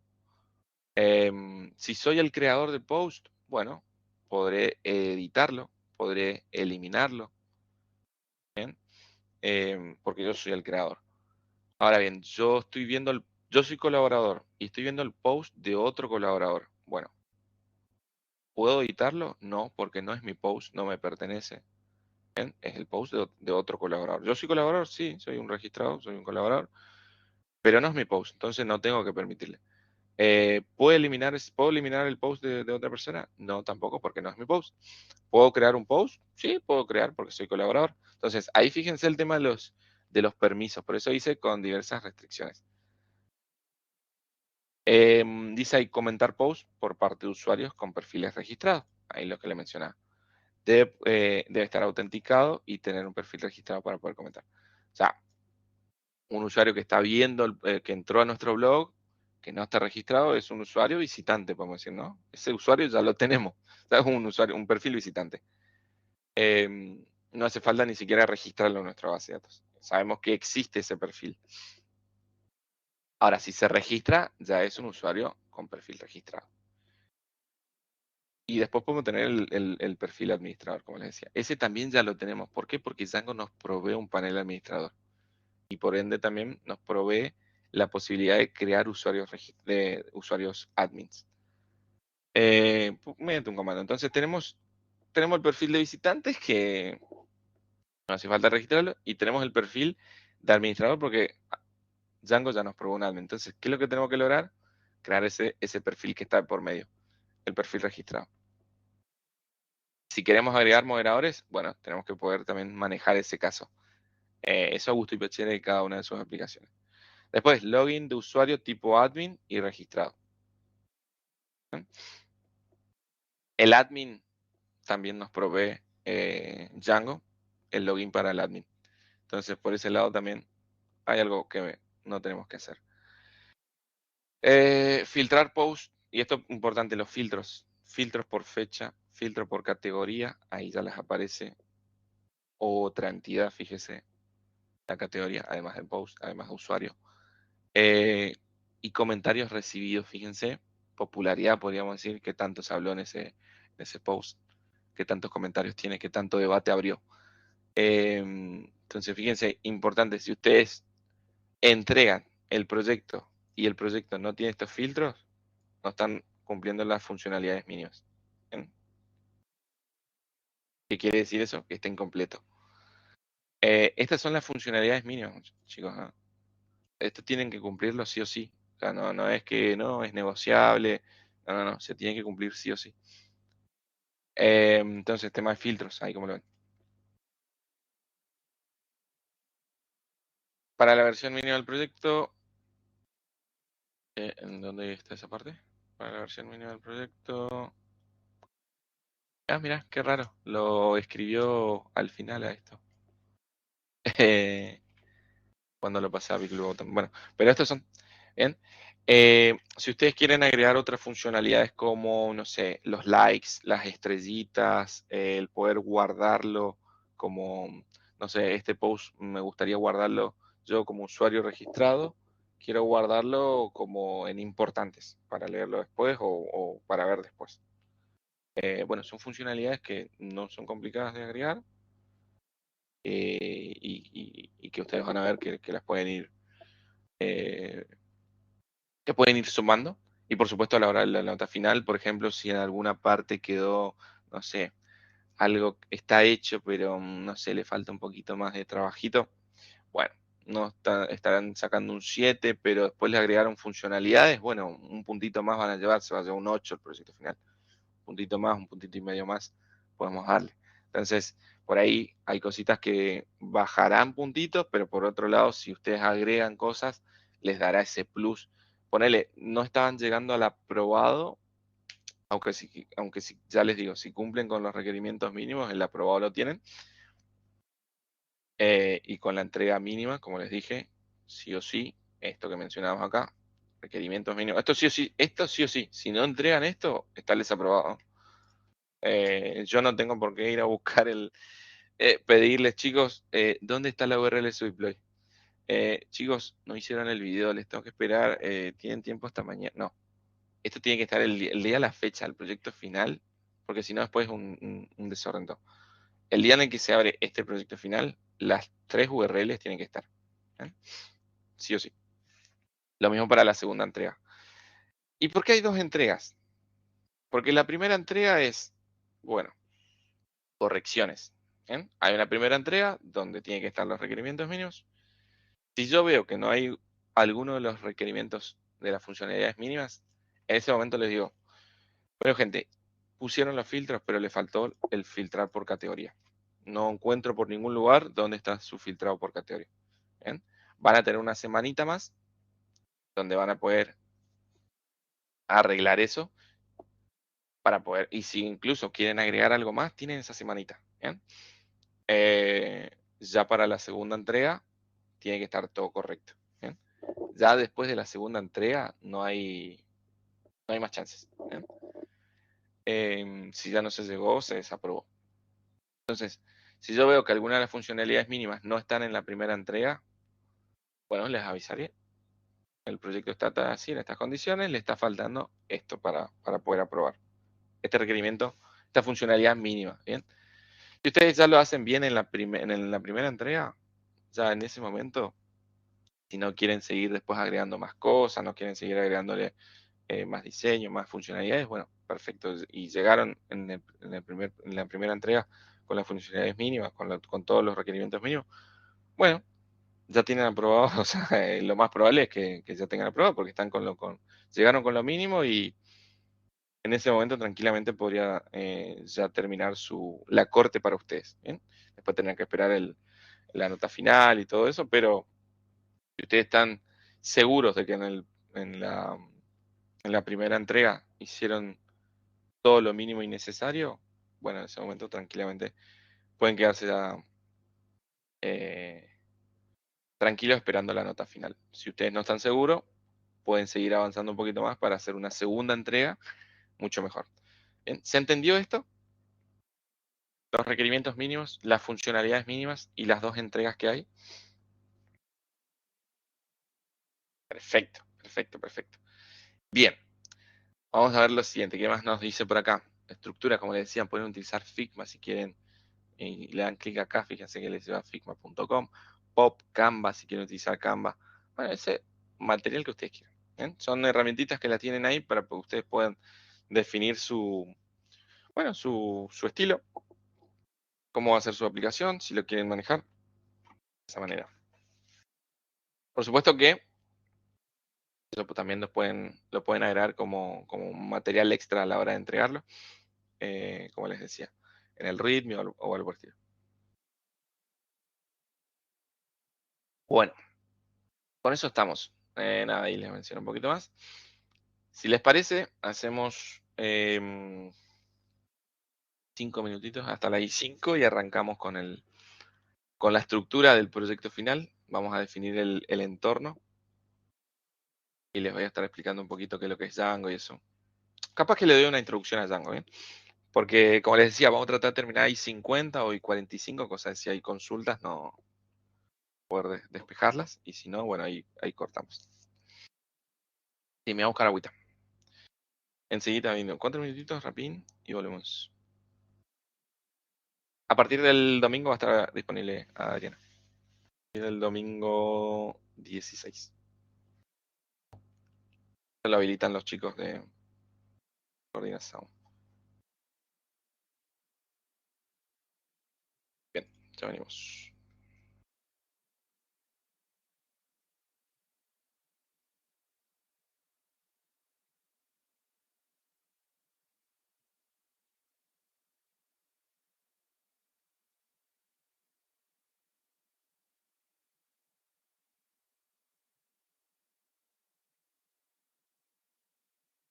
Si soy el creador del post, bueno, podré editarlo, podré eliminarlo, ¿bien? Porque yo soy el creador. Ahora bien, yo soy colaborador y estoy viendo el post de otro colaborador. Bueno, ¿puedo editarlo? No, porque no es mi post, no me pertenece. ¿Bien? Es el post de otro colaborador. Yo soy colaborador, sí, soy un registrado, soy un colaborador, pero no es mi post, entonces no tengo que permitirle. ¿Puedo eliminar el post de otra persona? No, tampoco, porque no es mi post. ¿Puedo crear un post? Sí, puedo crear porque soy colaborador. Entonces, ahí fíjense el tema de los permisos, por eso hice con diversas restricciones. Dice ahí comentar post por parte de usuarios con perfiles registrados. Ahí lo que le mencionaba. Debe estar autenticado y tener un perfil registrado para poder comentar. O sea, un usuario que está viendo, que entró a nuestro blog, que no está registrado, es un usuario visitante, podemos decir, ¿no? Ese usuario ya lo tenemos. O sea, es un usuario, un perfil visitante. No hace falta ni siquiera registrarlo en nuestra base de datos. Sabemos que existe ese perfil. Ahora, si se registra, ya es un usuario con perfil registrado. Y después podemos tener el perfil administrador, como les decía. Ese también ya lo tenemos. ¿Por qué? Porque Django nos provee un panel administrador. Y por ende también nos provee la posibilidad de crear usuarios admins. Mediante un comando. Entonces tenemos el perfil de visitantes que no hace falta registrarlo. Y tenemos el perfil de administrador porque Django ya nos probó un admin. Entonces, ¿qué es lo que tenemos que lograr? Crear ese perfil que está por medio. El perfil registrado. Si queremos agregar moderadores, bueno, tenemos que poder también manejar ese caso. Eso a gusto y pesar de cada una de sus aplicaciones. Después, login de usuario tipo admin y registrado. El admin también nos provee Django, el login para el admin. Entonces, por ese lado también hay algo que no tenemos que hacer. Filtrar post, y esto es importante, los filtros. Filtros por fecha, filtro por categoría, ahí ya les aparece otra entidad, fíjese, la categoría, además del post, además de usuario. Y comentarios recibidos, fíjense, popularidad, podríamos decir, que tanto se habló en ese post, qué tantos comentarios tiene, qué tanto debate abrió. Entonces, fíjense, importante, si ustedes entregan el proyecto y el proyecto no tiene estos filtros, no están cumpliendo las funcionalidades mínimas. ¿Bien? ¿Qué quiere decir eso? Que está incompleto. Estas son las funcionalidades mínimas, chicos. ¿No? Esto tienen que cumplirlo sí o sí. O sea, no es que no, es negociable. No, se tiene que cumplir sí o sí. Entonces, tema de filtros, ahí como lo ven. Para la versión mínima del proyecto, ¿en dónde está esa parte? Para la versión mínima del proyecto. Ah, mira, qué raro. Lo escribió al final a esto. Cuando lo pasé a Big Blue Button. Bueno, pero estos son. Bien. Si ustedes quieren agregar otras funcionalidades como, no sé, los likes, las estrellitas, el poder guardarlo como, no sé, este post me gustaría guardarlo yo como usuario registrado, quiero guardarlo como en importantes para leerlo después o para ver después. Bueno, son funcionalidades que no son complicadas de agregar y que ustedes van a ver que las pueden ir, que pueden ir sumando. Y por supuesto a la hora de la nota final, por ejemplo, si en alguna parte quedó, no sé, algo está hecho, pero no sé, le falta un poquito más de trabajito, bueno, no estarán sacando un 7, pero después le agregaron funcionalidades, bueno, un puntito más van a llevar, se va a llevar un 8 el proyecto final. Un puntito más, un puntito y medio más, podemos darle. Entonces, por ahí hay cositas que bajarán puntitos, pero por otro lado, si ustedes agregan cosas, les dará ese plus. Ponele, no estaban llegando al aprobado, aunque si, ya les digo, si cumplen con los requerimientos mínimos, el aprobado lo tienen. Y con la entrega mínima, como les dije, sí o sí, esto que mencionamos acá, requerimientos mínimos. Esto sí o sí. Si no entregan esto, está desaprobado. Yo no tengo por qué ir a buscar pedirles, chicos, ¿dónde está la URL de su deploy? Chicos, no hicieron el video, les tengo que esperar, tienen tiempo hasta mañana. No, esto tiene que estar el día, la fecha, el proyecto final, porque si no después es un desorden todo. El día en el que se abre este proyecto final, las 3 URLs tienen que estar. ¿Eh? Sí o sí. Lo mismo para la segunda entrega. ¿Y por qué hay 2 entregas? Porque la primera entrega es, bueno, correcciones. ¿Bien? Hay una primera entrega donde tienen que estar los requerimientos mínimos. Si yo veo que no hay alguno de los requerimientos de las funcionalidades mínimas, en ese momento les digo, bueno, gente, pusieron los filtros, pero le faltó el filtrar por categoría. No encuentro por ningún lugar dónde está su filtrado por categoría. ¿Bien? Van a tener una semanita más donde van a poder arreglar eso para poder, y si incluso quieren agregar algo más, tienen esa semanita. ¿Bien? Ya para la segunda entrega tiene que estar todo correcto. ¿Bien? Ya después de la segunda entrega no hay más chances. ¿Bien? Si ya no se llegó, se desaprobó. Entonces, si yo veo que alguna de las funcionalidades mínimas no están en la primera entrega, bueno, les avisaré. El proyecto está así, en estas condiciones, le está faltando esto para poder aprobar. Este requerimiento, esta funcionalidad mínima. ¿Bien? Si ustedes ya lo hacen bien en la primera entrega, ya en ese momento, si no quieren seguir después agregando más cosas, no quieren seguir agregándole más diseño, más funcionalidades, bueno, perfecto. Y llegaron en la primera entrega con las funcionalidades mínimas, con todos los requerimientos mínimos, bueno, ya tienen aprobado, o sea, lo más probable es que ya tengan aprobado porque están llegaron con lo mínimo y en ese momento tranquilamente podría ya terminar la corte para ustedes. ¿Bien? Después tendrán que esperar la nota final y todo eso, pero si ustedes están seguros de que en la primera entrega hicieron todo lo mínimo y necesario, bueno, en ese momento tranquilamente pueden quedarse ya eh, tranquilos esperando la nota final. Si ustedes no están seguros, pueden seguir avanzando un poquito más para hacer una segunda entrega mucho mejor. ¿Bien? ¿Se entendió esto? Los requerimientos mínimos, las funcionalidades mínimas y las 2 entregas que hay. Perfecto, perfecto, perfecto. Bien, vamos a ver lo siguiente. ¿Qué más nos dice por acá? Estructura, como les decía, pueden utilizar Figma si quieren y le dan clic acá, fíjense que les lleva a figma.com, Pop, Canva, si quieren utilizar Canva. Bueno, ese material que ustedes quieran. ¿Bien? Son herramientitas que la tienen ahí para que ustedes puedan definir su estilo, cómo va a ser su aplicación, si lo quieren manejar de esa manera. Por supuesto que eso también lo pueden agregar como material extra a la hora de entregarlo, como les decía, en el README o algo por el estilo. Bueno, con eso estamos. Nada, ahí les menciono un poquito más. Si les parece, hacemos 5 minutitos hasta la I5 y arrancamos con la estructura del proyecto final. Vamos a definir el entorno y les voy a estar explicando un poquito qué es lo que es Django y eso. Capaz que le doy una introducción a Django, ¿bien? Porque, como les decía, vamos a tratar de terminar I50 o I45, cosas de si hay consultas, no poder despejarlas. Y si no, bueno, ahí cortamos. Y me voy a buscar agüita. Enseguida vino 4 minutitos, rapidín, y volvemos. A partir del domingo va a estar disponible, Adriana. A partir del domingo 16. Se lo habilitan los chicos de coordinación. Bien, ya venimos.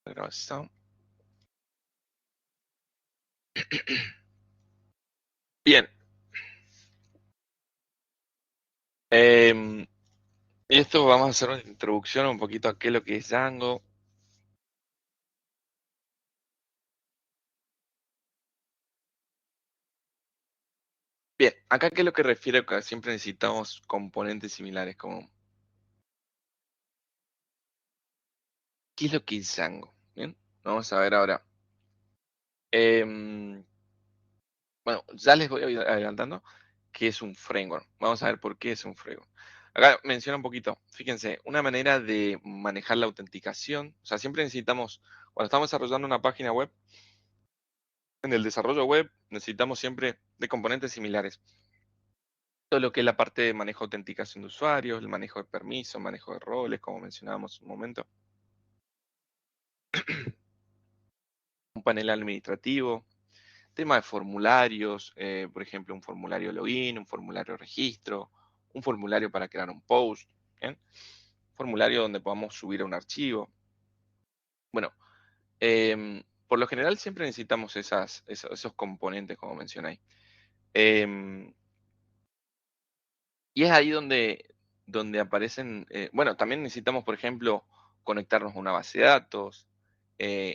La grabación. Bien. Esto vamos a hacer una introducción un poquito a qué es lo que es Django. Bien, acá qué es lo que refiere a que siempre necesitamos componentes similares, como ¿qué es lo que es Django? Bien, vamos a ver ahora. Em, bueno, ya les voy adelantando que es un framework. Vamos a ver por qué es un framework. Acá menciona un poquito, fíjense, una manera de manejar la autenticación. O sea, siempre necesitamos, cuando estamos desarrollando una página web, en el desarrollo web necesitamos siempre de componentes similares. Todo lo que es la parte de manejo de autenticación de usuarios, el manejo de permisos, manejo de roles, como mencionábamos un momento. Un panel administrativo, tema de formularios, por ejemplo, un formulario login, un formulario registro, un formulario para crear un post, ¿bien? Formulario donde podamos subir un archivo. Bueno, por lo general siempre necesitamos esos componentes, como mencioné. Y es ahí donde aparecen, bueno, también necesitamos, por ejemplo, conectarnos a una base de datos,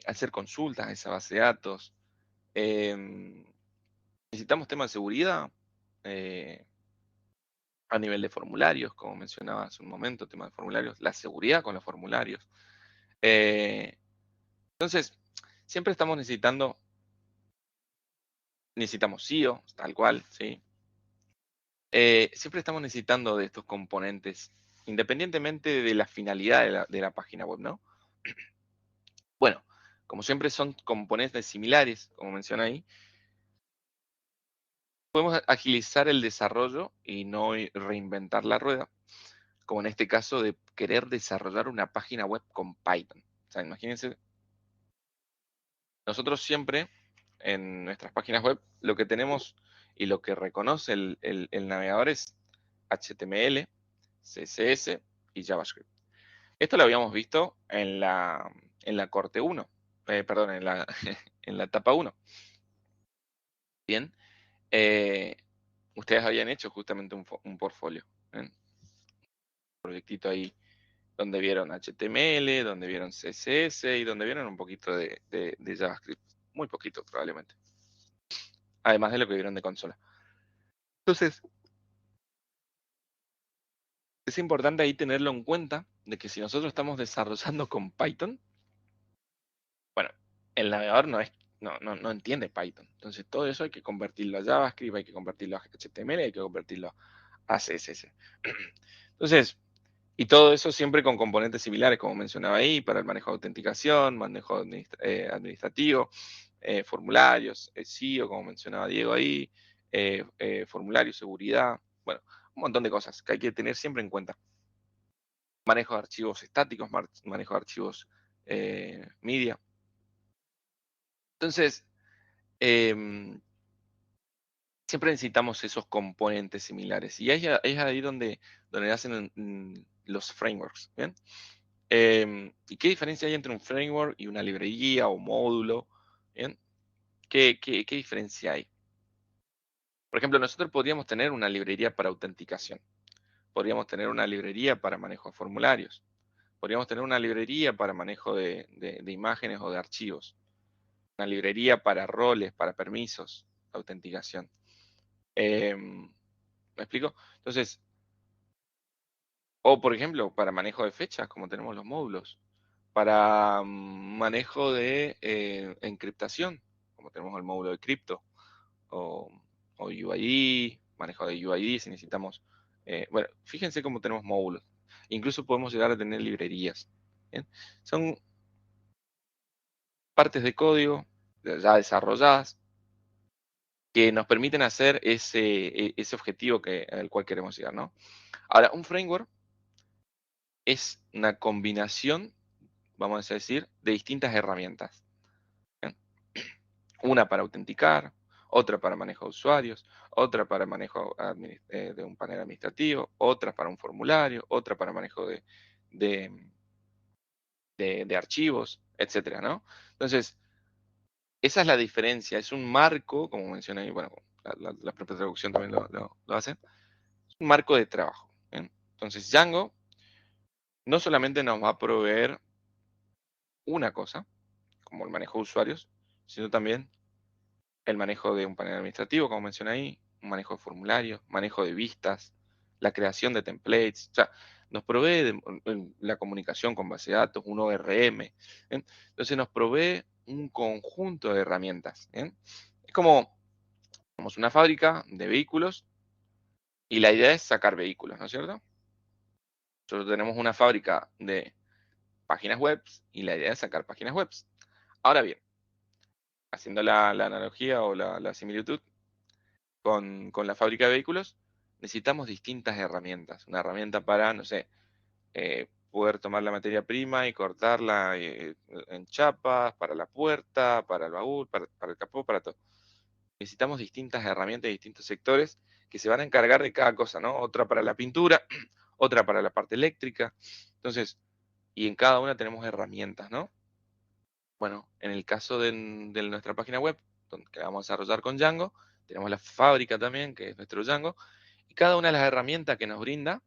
hacer consultas a esa base de datos. em, Necesitamos temas de seguridad eh, a nivel de formularios, como mencionaba hace un momento, tema de formularios, la seguridad con los formularios. Eh, entonces, siempre estamos necesitamos SEO, tal cual, ¿sí? Siempre estamos necesitando de estos componentes, independientemente de la finalidad de la página web, ¿no? Bueno, como siempre son componentes similares, como menciona ahí, podemos agilizar el desarrollo y no reinventar la rueda, como en este caso de querer desarrollar una página web con Python. O sea, imagínense, nosotros siempre en nuestras páginas web lo que tenemos y lo que reconoce el navegador es HTML, CSS y JavaScript. Esto lo habíamos visto en la corte 1, perdón, en la etapa 1. Bien, eh, ustedes habían hecho justamente un portfolio, ¿eh? Un proyectito ahí donde vieron HTML, donde vieron CSS y donde vieron un poquito de JavaScript. Muy poquito probablemente. Además de lo que vieron de consola. Entonces, es importante ahí tenerlo en cuenta de que si nosotros estamos desarrollando con Python, bueno, el navegador no entiende Python. Entonces, todo eso hay que convertirlo a JavaScript, hay que convertirlo a HTML, hay que convertirlo a CSS. Entonces, y todo eso siempre con componentes similares, como mencionaba ahí, para el manejo de autenticación, manejo administrativo, formularios, SEO, como mencionaba Diego ahí, formularios, seguridad, bueno, un montón de cosas que hay que tener siempre en cuenta. Manejo de archivos estáticos, manejo de archivos media. Entonces, siempre necesitamos esos componentes similares. Y es ahí donde nacen los frameworks, ¿bien? ¿Y qué diferencia hay entre un framework y una librería o módulo? ¿Bien? ¿Qué diferencia hay? Por ejemplo, nosotros podríamos tener una librería para autenticación. Podríamos tener una librería para manejo de formularios. Podríamos tener una librería para manejo de imágenes o de archivos. Una librería para roles, para permisos, autenticación. ¿Me explico? Entonces, o por ejemplo, para manejo de fechas, como tenemos los módulos. Para manejo de encriptación, como tenemos el módulo de cripto, o o UID, manejo de UID si necesitamos. Bueno, fíjense cómo tenemos módulos. Incluso podemos llegar a tener librerías. ¿Bien? Son partes de código ya desarrolladas que nos permiten hacer ese objetivo al cual queremos llegar, ¿no? Ahora, un framework es una combinación, vamos a decir, de distintas herramientas. ¿Bien? Una para autenticar, otra para manejo de usuarios, otra para manejo de un panel administrativo, otra para un formulario, otra para manejo de archivos, etcétera, ¿no? Entonces, esa es la diferencia, es un marco, como mencioné, bueno, la propia traducción también lo hace, es un marco de trabajo. ¿Bien? Entonces, Django no solamente nos va a proveer una cosa, como el manejo de usuarios, sino también el manejo de un panel administrativo, como mencioné ahí, un manejo de formularios, manejo de vistas, la creación de templates, o sea, nos provee de la comunicación con base de datos, un ORM. ¿Bien? Entonces nos provee un conjunto de herramientas. ¿Bien? Es como somos una fábrica de vehículos y la idea es sacar vehículos, ¿no es cierto? Nosotros tenemos una fábrica de páginas web y la idea es sacar páginas web. Ahora bien, haciendo la analogía o la similitud con la fábrica de vehículos, necesitamos distintas herramientas. Una herramienta para, no sé, poder tomar la materia prima y cortarla en chapas, para la puerta, para el baúl, para el capó, para todo. Necesitamos distintas herramientas de distintos sectores que se van a encargar de cada cosa, ¿no? Otra para la pintura, otra para la parte eléctrica. Entonces, y en cada una tenemos herramientas, ¿no? Bueno, en el caso de nuestra página web, que la vamos a desarrollar con Django, tenemos la fábrica también, que es nuestro Django, y cada una de las herramientas que nos brinda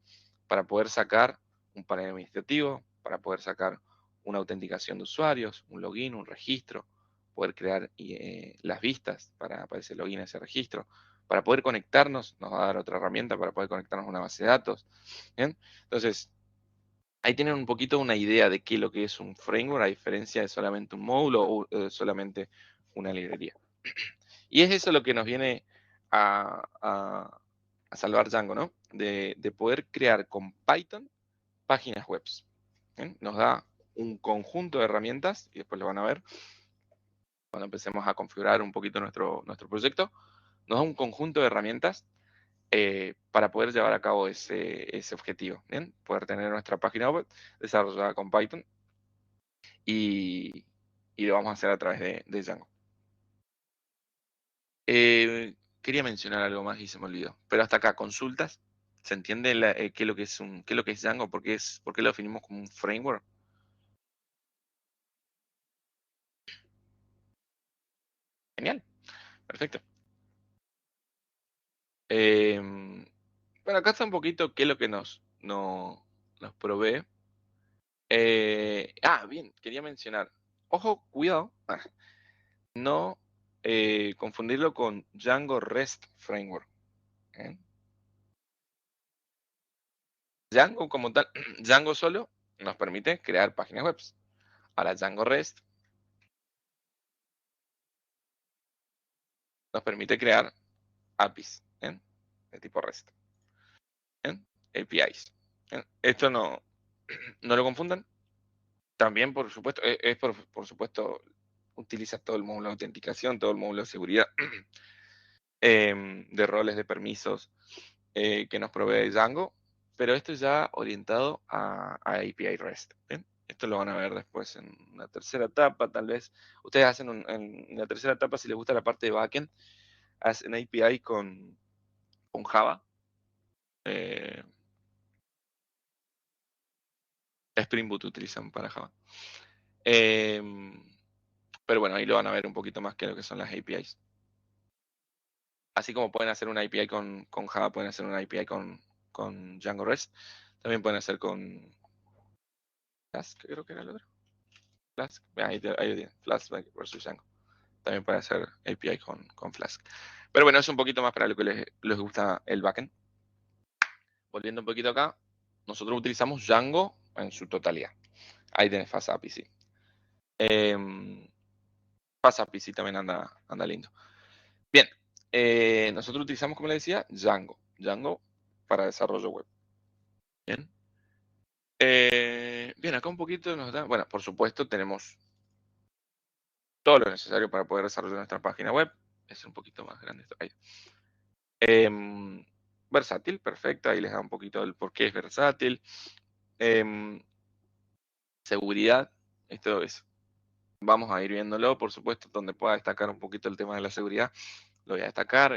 para poder sacar un panel administrativo, para poder sacar una autenticación de usuarios, un login, un registro, poder crear las vistas para ese login, ese registro, para poder conectarnos, nos va a dar otra herramienta para poder conectarnos a una base de datos. ¿Bien? Entonces, ahí tienen un poquito una idea de qué es lo que es un framework, a diferencia de solamente un módulo o solamente una librería. Y es eso lo que nos viene a salvar Django, ¿no? De poder crear con Python páginas web. Nos da un conjunto de herramientas, y después lo van a ver cuando empecemos a configurar un poquito nuestro proyecto, nos da un conjunto de herramientas para poder llevar a cabo ese objetivo, ¿bien? Poder tener nuestra página web desarrollada con Python y lo vamos a hacer a través de Django. Quería mencionar algo más y se me olvidó, pero hasta acá, consultas. ¿Se entiende qué es lo que es Django? ¿Por qué lo definimos como un framework? Genial, perfecto. Bueno, acá está un poquito qué es lo que nos provee. Bien, quería mencionar. Ojo, cuidado. No confundirlo con Django REST Framework. ¿Eh? Django como tal, Django solo nos permite crear páginas web. Ahora Django REST nos permite crear APIs de tipo REST, APIs. Esto no lo confundan. También, por supuesto, por supuesto, utiliza todo el módulo de autenticación, todo el módulo de seguridad, de roles, de permisos que nos provee Django, pero esto es ya orientado a API REST. ¿Bien? Esto lo van a ver después en una tercera etapa, tal vez. Ustedes hacen en la tercera etapa, si les gusta la parte de backend, hacen API con Java. Spring Boot utilizan para Java. Pero bueno, ahí lo van a ver un poquito más que lo que son las APIs. Así como pueden hacer una API con Java, pueden hacer una API con Django REST. También pueden hacer con Flask, creo que era el otro. Flask, ahí lo tienen, Flask versus Django. También pueden hacer API con Flask. Pero bueno, es un poquito más para lo que les gusta el backend. Volviendo un poquito acá, nosotros utilizamos Django en su totalidad. Ahí tenés FastAPI, sí. FastAPI sí también anda lindo. Bien, nosotros utilizamos, como les decía, Django. Django para desarrollo web. Bien. Bien, acá un poquito nos da, bueno, por supuesto tenemos todo lo necesario para poder desarrollar nuestra página web. Es un poquito más grande esto. Ahí. Versátil, perfecto. Ahí les da un poquito del por qué es versátil. Seguridad, esto es, vamos a ir viéndolo, por supuesto, donde pueda destacar un poquito el tema de la seguridad, lo voy a destacar,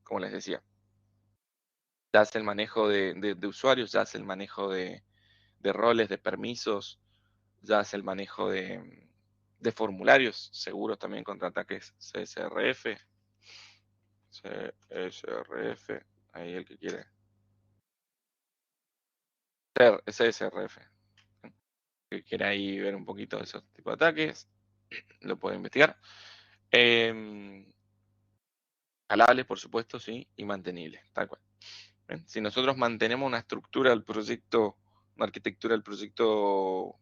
como les decía. Ya hace el manejo de usuarios, ya hace el manejo de roles, de permisos, ya hace el manejo de formularios seguros también contra ataques CSRF. CSRF, ahí el que quiere. CSRF, que quiera ahí ver un poquito de esos tipos de ataques, lo puede investigar. Escalables, por supuesto, sí, y mantenibles, tal cual. Bien, si nosotros mantenemos una estructura del proyecto, una arquitectura del proyecto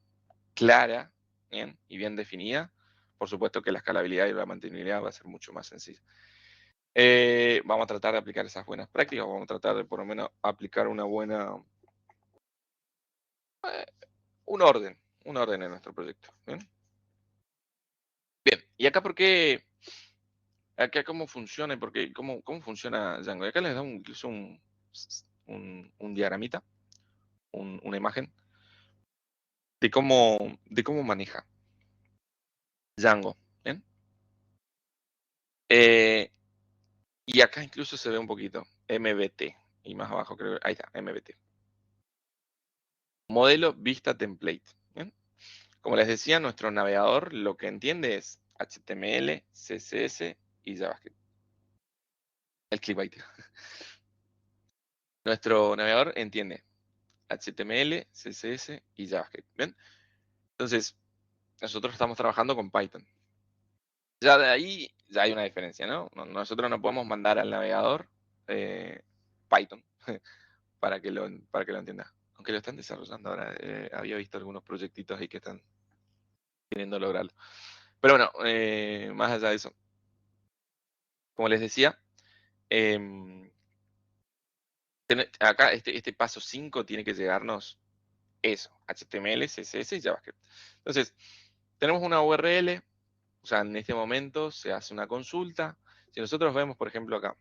clara, bien, y bien definida, por supuesto que la escalabilidad y la mantenibilidad va a ser mucho más sencilla. Vamos a tratar de aplicar esas buenas prácticas, vamos a tratar de por lo menos aplicar una buena, un orden en nuestro proyecto. Bien, bien, y acá por qué, acá cómo funciona y por qué, cómo funciona Django. Y acá les da incluso un diagramita, una imagen de cómo maneja Django. ¿Bien? Y acá incluso se ve un poquito MBT. Y más abajo creo, ahí está, MBT. Modelo Vista Template. ¿Bien? Como les decía, nuestro navegador lo que entiende es HTML, CSS y JavaScript. El clickbait. Nuestro navegador entiende HTML, CSS y JavaScript. ¿Bien? Entonces, nosotros estamos trabajando con Python. Ya de ahí ya hay una diferencia, ¿no? Nosotros no podemos mandar al navegador Python para que lo entienda. Aunque lo están desarrollando ahora. Había visto algunos proyectitos ahí que están queriendo lograrlo. Pero bueno, más allá de eso. Como les decía, acá este paso 5 tiene que llegarnos eso, HTML, CSS y JavaScript. Entonces, tenemos una URL, o sea, en este momento se hace una consulta. Si nosotros vemos, por ejemplo, acá,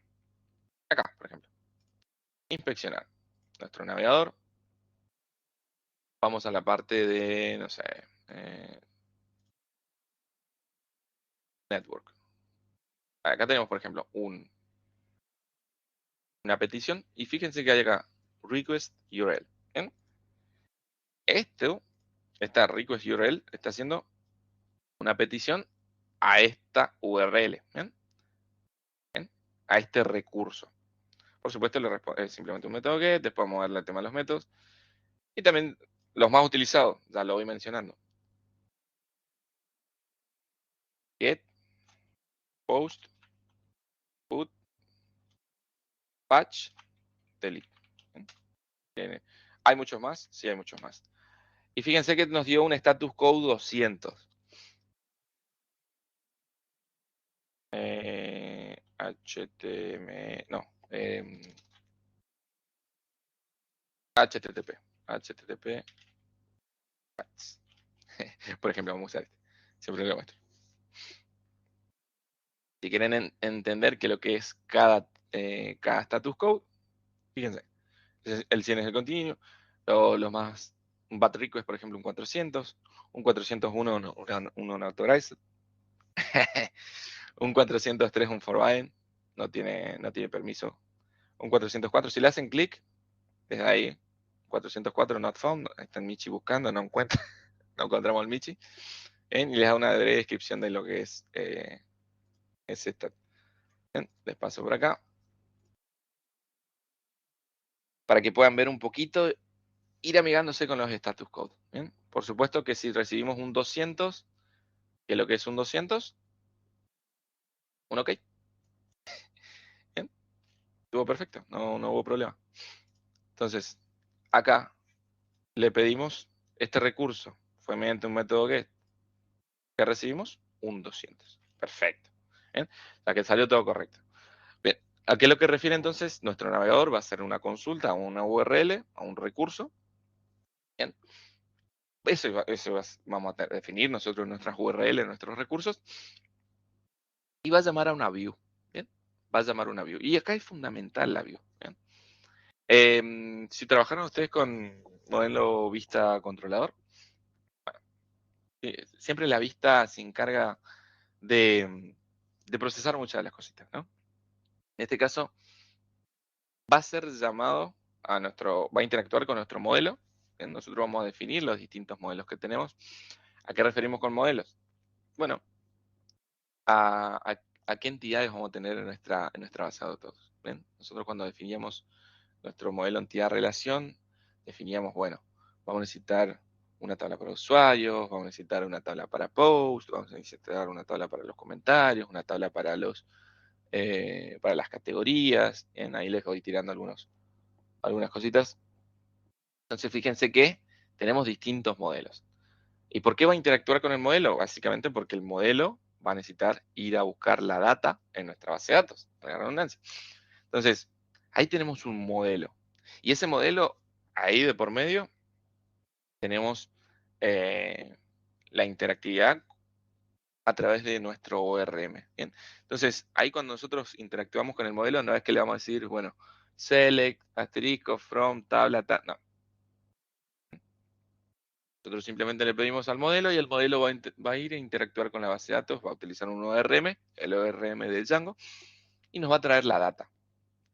por ejemplo, inspeccionar nuestro navegador, vamos a la parte de, no sé, network. Acá tenemos, por ejemplo, una petición y fíjense que hay acá request URL. ¿Bien? Esta request URL está haciendo una petición a esta URL. ¿Bien? ¿Bien? A este recurso. Por supuesto, le responde simplemente un método get, después vamos a darle el tema de los métodos. Y también los más utilizados, ya lo voy mencionando. Get, post, put, patch, delete. ¿Bien? ¿Hay muchos más? Sí, hay muchos más. Y fíjense que nos dio un status code 200. HTML, no. HTTP. HTTP. Por ejemplo, vamos a usar este. Siempre lo muestro. Si quieren entender que lo que es cada status code, fíjense. El 100 es el continuo. Lo más, un bat request, por ejemplo, un 400. Un 401, un unauthorized. Un 403, un forbidden. No tiene permiso. Un 404, si le hacen clic, desde ahí, 404 not found, ahí está el Michi buscando, no encuentra, no encontramos el Michi, y les da una breve descripción de lo que es stat. Les paso por acá, para que puedan ver un poquito, ir amigándose con los status code. ¿Bien? Por supuesto que si recibimos un 200, que es lo que es un 200, un OK. Bien, estuvo perfecto, no hubo problema. Entonces, acá le pedimos este recurso, fue mediante un método get, que recibimos un 200. Perfecto. ¿Bien? O sea que salió todo correcto. ¿A qué es lo que refiere entonces? Nuestro navegador va a hacer una consulta a una URL, a un recurso. Bien. Vamos a definir nosotros nuestras URL, nuestros recursos, y va a llamar a una view. Bien. Va a llamar a una view. Y acá es fundamental la view. Bien. Si trabajaron ustedes con modelo vista controlador, siempre la vista se encarga de procesar muchas de las cositas, ¿no? En este caso, va a ser llamado va a interactuar con nuestro modelo. Nosotros vamos a definir los distintos modelos que tenemos. ¿A qué referimos con modelos? Bueno, a qué entidades vamos a tener en nuestra base de datos. ¿Ven? Nosotros cuando definíamos nuestro modelo entidad-relación, definíamos, bueno, vamos a necesitar una tabla para usuarios, vamos a necesitar una tabla para post, vamos a necesitar una tabla para los comentarios, una tabla para las categorías. Ahí les voy tirando algunas cositas. Entonces fíjense que tenemos distintos modelos. ¿Y por qué va a interactuar con el modelo? Básicamente porque el modelo va a necesitar ir a buscar la data en nuestra base de datos, para la redundancia. Entonces, ahí tenemos un modelo. Y ese modelo, ahí de por medio, tenemos la interactividad a través de nuestro ORM. Bien. Entonces, ahí cuando nosotros interactuamos con el modelo, no es que le vamos a decir, bueno, select, asterisco, from, tabla, no. Nosotros simplemente le pedimos al modelo y el modelo va a ir a interactuar con la base de datos, va a utilizar un ORM, el ORM de Django, y nos va a traer la data.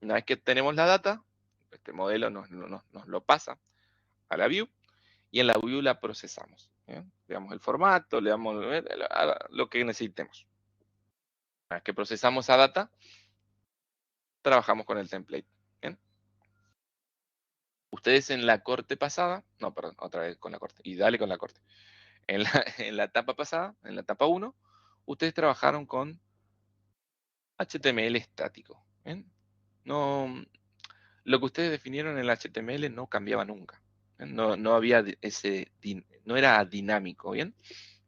Una vez que tenemos la data, este modelo nos lo pasa a la view, y en la view la procesamos. Le damos el formato, le damos lo que necesitemos. Una vez que procesamos esa data, trabajamos con el template. ¿Bien? Ustedes en la corte pasada, no, perdón, otra vez con la corte, y dale con la corte. En la etapa pasada, en la etapa 1, ustedes trabajaron con HTML estático. ¿Bien? No, lo que ustedes definieron en el HTML no cambiaba nunca. ¿Bien? No había no era dinámico, ¿bien?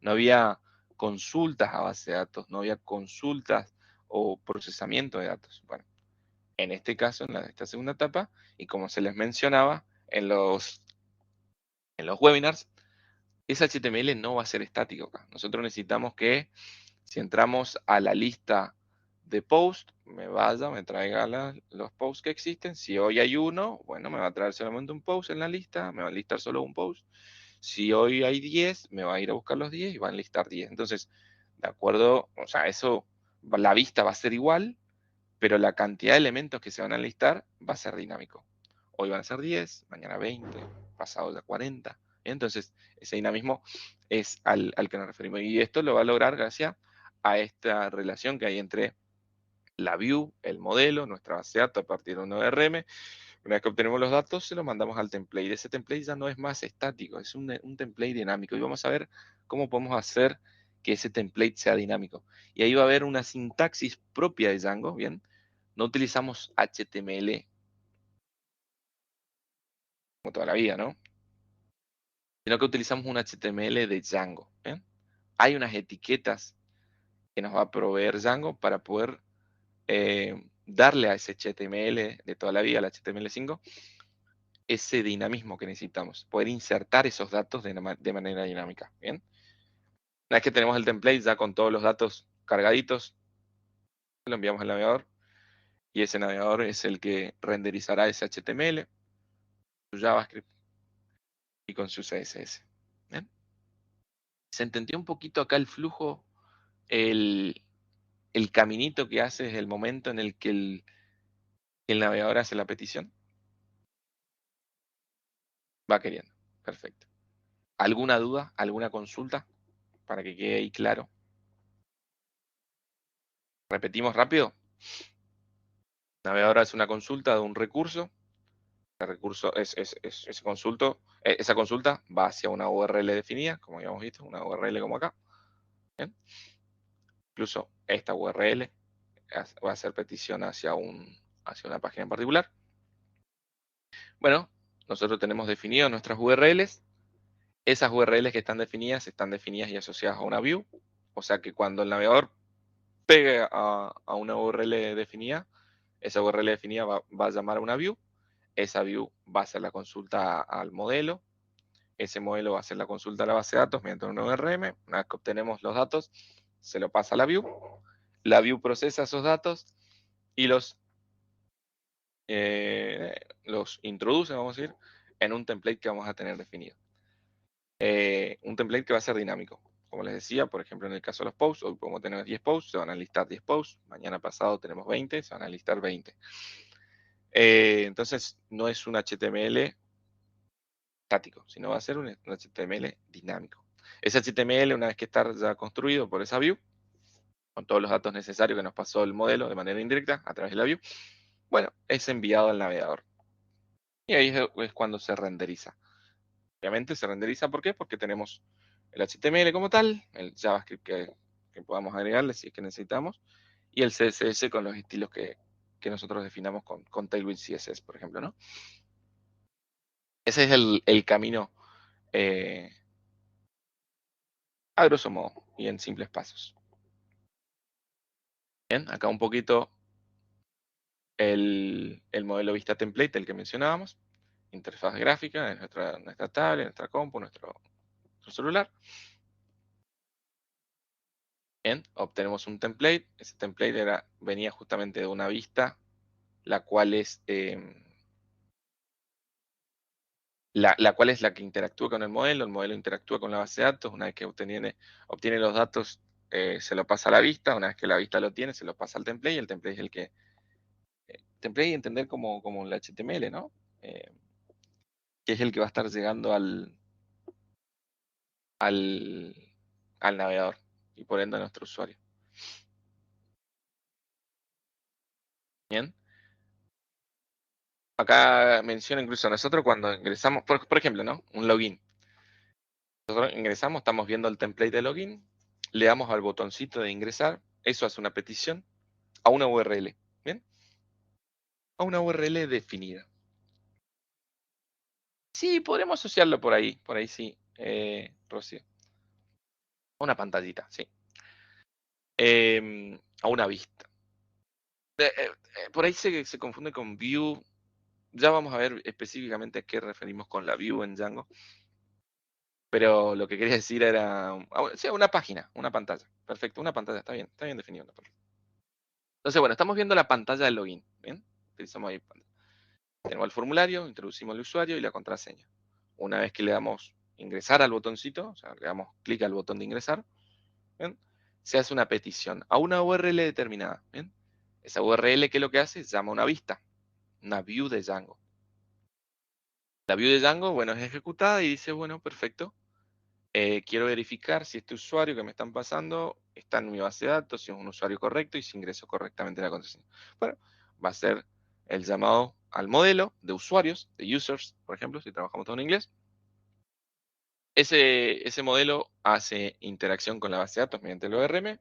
No había consultas a base de datos, no había consultas o procesamiento de datos. Bueno, en este caso, en esta segunda etapa, y como se les mencionaba en los webinars, ese HTML no va a ser estático acá. Nosotros necesitamos que, si entramos a la lista de posts, me traiga los posts que existen. Si hoy hay uno, bueno, me va a traer solamente un post en la lista, me va a listar solo un post. Si hoy hay 10, me va a ir a buscar los 10 y va a enlistar 10. Entonces, de acuerdo, o sea, la vista va a ser igual, pero la cantidad de elementos que se van a enlistar va a ser dinámico. Hoy van a ser 10, mañana 20, pasado ya 40. Entonces, ese dinamismo es al que nos referimos. Y esto lo va a lograr gracias a esta relación que hay entre la view, el modelo, nuestra base de datos a partir de un ORM. Una vez que obtenemos los datos, se los mandamos al template. Ese template ya no es más estático, es un template dinámico. Y vamos a ver cómo podemos hacer que ese template sea dinámico. Y ahí va a haber una sintaxis propia de Django, ¿bien? No utilizamos HTML como toda la vida, ¿no? Sino que utilizamos un HTML de Django, ¿bien? Hay unas etiquetas que nos va a proveer Django para poder darle a ese HTML de toda la vida, el HTML5, ese dinamismo que necesitamos, poder insertar esos datos de manera dinámica. Bien, una vez que tenemos el template ya con todos los datos cargaditos, lo enviamos al navegador y ese navegador es el que renderizará ese HTML, su JavaScript y con su CSS. Bien, se entendió un poquito acá el flujo, el caminito que hace desde el momento en el que el navegador hace la petición. Va queriendo, perfecto. ¿Alguna duda? ¿Alguna consulta? Para que quede ahí claro. Repetimos rápido. El navegador hace una consulta de un recurso. El recurso esa consulta va hacia una URL definida, como habíamos visto, una URL como acá. ¿Bien? Incluso esta URL va a hacer petición hacia una página en particular. Bueno, nosotros tenemos definidas nuestras URLs. Esas URLs que están definidas y asociadas a una view. O sea que cuando el navegador pegue a una URL definida, Esa URL definida va a llamar a una view. Esa view va a hacer la consulta al modelo. Ese modelo va a hacer la consulta a la base de datos mediante un ORM. Una vez que obtenemos los datos, se lo pasa a la view. La view procesa esos datos y los introduce, vamos a decir, en un template que vamos a tener definido. Un template que va a ser dinámico. Como les decía, por ejemplo, en el caso de los posts, hoy podemos tener 10 posts, se van a listar 10 posts. Mañana pasado tenemos 20, se van a listar 20. Entonces, no es un HTML estático, sino va a ser un HTML dinámico. Ese HTML, una vez que está ya construido por esa view, con todos los datos necesarios que nos pasó el modelo de manera indirecta a través de la view, bueno, es enviado al navegador. Y ahí es cuando se renderiza. Obviamente se renderiza, ¿por qué? Porque tenemos el HTML como tal, el JavaScript que podamos agregarle si es que necesitamos, y el CSS con los estilos que nosotros definamos con Tailwind CSS, por ejemplo, ¿no? Ese es el camino a grosso modo y en simples pasos. Bien, acá un poquito el modelo vista template, el que mencionábamos, interfaz gráfica en nuestra tablet, nuestra compu, nuestro celular. Bien, obtenemos un template. Ese template venía justamente de una vista, la cual es la cual es la que interactúa con el modelo interactúa con la base de datos. Una vez que obtiene los datos, se lo pasa a la vista. Una vez que la vista lo tiene, se lo pasa al template, y el template es el que template y entender como el HTML, ¿no? Que es el que va a estar llegando al navegador y por ende a nuestro usuario. Bien. Acá menciona incluso nosotros cuando ingresamos, por ejemplo, ¿no? Un login. Nosotros ingresamos, estamos viendo el template de login, le damos al botoncito de ingresar, eso hace una petición a una URL, ¿bien? A una URL definida. Sí, podremos asociarlo por ahí sí, Rocío. Una pantallita, sí. A una vista. Por ahí se confunde con view. Ya vamos a ver específicamente a qué referimos con la view en Django. Pero lo que quería decir era, sí, una página, una pantalla. Perfecto, una pantalla, está bien definido. Entonces, bueno, estamos viendo la pantalla del login. ¿Bien? Utilizamos ahí. Tenemos el formulario, introducimos el usuario y la contraseña. Una vez que le damos ingresar al botoncito, o sea, le damos clic al botón de ingresar, ¿bien? Se hace una petición a una URL determinada. ¿Bien? Esa URL, ¿qué es lo que hace? Llama a una vista, una view de Django. La view de Django, bueno, es ejecutada y dice, bueno, perfecto. Quiero verificar si este usuario que me están pasando está en mi base de datos, si es un usuario correcto y si ingresó correctamente la contraseña. Bueno, va a ser el llamado al modelo de usuarios, de users, por ejemplo, si trabajamos todo en inglés. Ese modelo hace interacción con la base de datos mediante el ORM.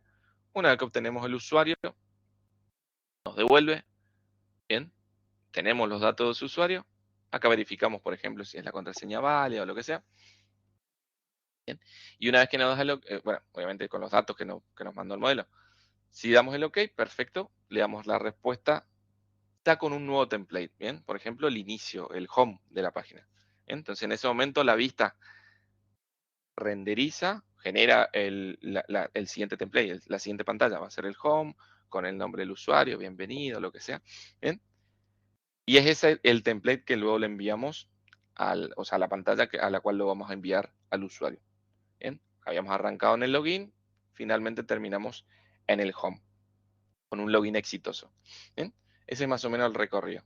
Una vez que obtenemos el usuario, nos devuelve, bien, tenemos los datos de su usuario. Acá verificamos, por ejemplo, si es la contraseña válida o lo que sea. Bien. Y una vez que nos da bueno, obviamente con los datos que nos mandó el modelo. Si damos el OK, perfecto, le damos la respuesta, está con un nuevo template, ¿bien? Por ejemplo, el inicio, el home de la página. ¿Bien? Entonces, en ese momento la vista renderiza, genera el siguiente template, la siguiente pantalla va a ser el home, con el nombre del usuario, bienvenido, lo que sea, ¿bien? Y es ese el template que luego le enviamos o sea, a la pantalla a la cual lo vamos a enviar al usuario, ¿bien? Habíamos arrancado en el login, finalmente terminamos en el home, con un login exitoso. ¿Bien? Ese es más o menos el recorrido.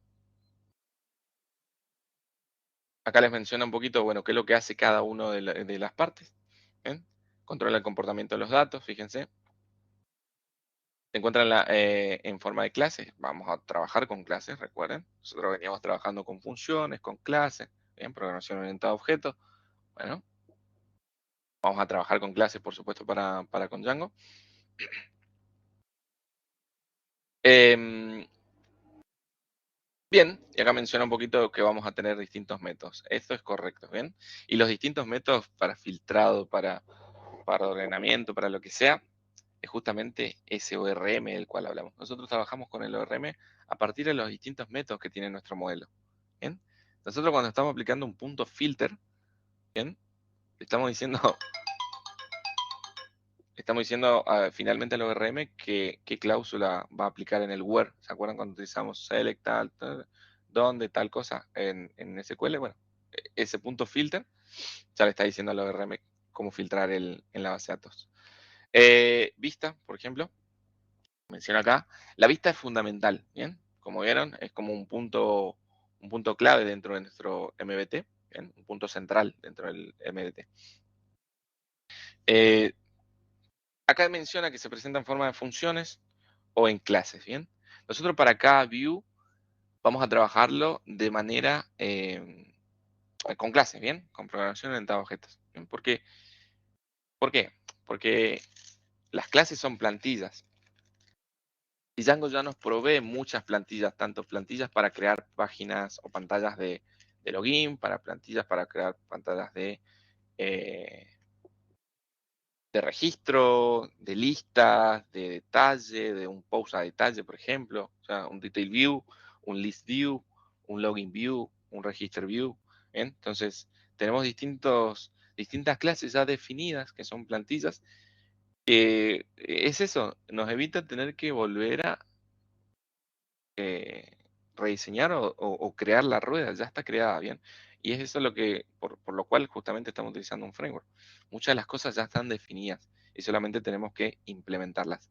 Acá les menciona un poquito, bueno, qué es lo que hace cada uno de las partes. ¿Bien? Controla el comportamiento de los datos, fíjense. Se encuentran en forma de clases. Vamos a trabajar con clases, recuerden. Nosotros veníamos trabajando con funciones, con clases, ¿bien? Programación orientada a objetos. Bueno, vamos a trabajar con clases, por supuesto, para con Django. Bien, y acá menciona un poquito que vamos a tener distintos métodos. Esto es correcto, ¿bien? Y los distintos métodos para filtrado, para ordenamiento, para lo que sea, es justamente ese ORM del cual hablamos. Nosotros trabajamos con el ORM a partir de los distintos métodos que tiene nuestro modelo. ¿Bien? Nosotros cuando estamos aplicando un punto filter, ¿bien? Estamos diciendo finalmente al ORM qué cláusula va a aplicar en el where. ¿Se acuerdan cuando utilizamos select, tal, dónde, tal cosa en SQL? Bueno, ese punto filter ya le está diciendo al ORM cómo filtrar en la base de datos. Vista, por ejemplo, menciono acá, la vista es fundamental, ¿bien? Como vieron, es como un punto clave dentro de nuestro MVT, ¿bien? Un punto central dentro del MVT. Acá menciona que se presenta en forma de funciones o en clases, ¿bien? Nosotros para cada view vamos a trabajarlo de manera con clases, ¿bien? Con programación orientada a objetos. ¿Bien? ¿Por qué? Porque las clases son plantillas. Y Django ya nos provee muchas plantillas, tanto plantillas para crear páginas o pantallas de login, para plantillas para crear pantallas de registro, de listas, de detalle, de un post a detalle, por ejemplo, o sea, un detail view, un list view, un login view, un register view. ¿Bien? Entonces, tenemos distintas clases ya definidas, que son plantillas, que es eso, nos evita tener que volver a rediseñar o crear la rueda, ya está creada, ¿bien? Y es eso lo que, por lo cual justamente estamos utilizando un framework. Muchas de las cosas ya están definidas y solamente tenemos que implementarlas.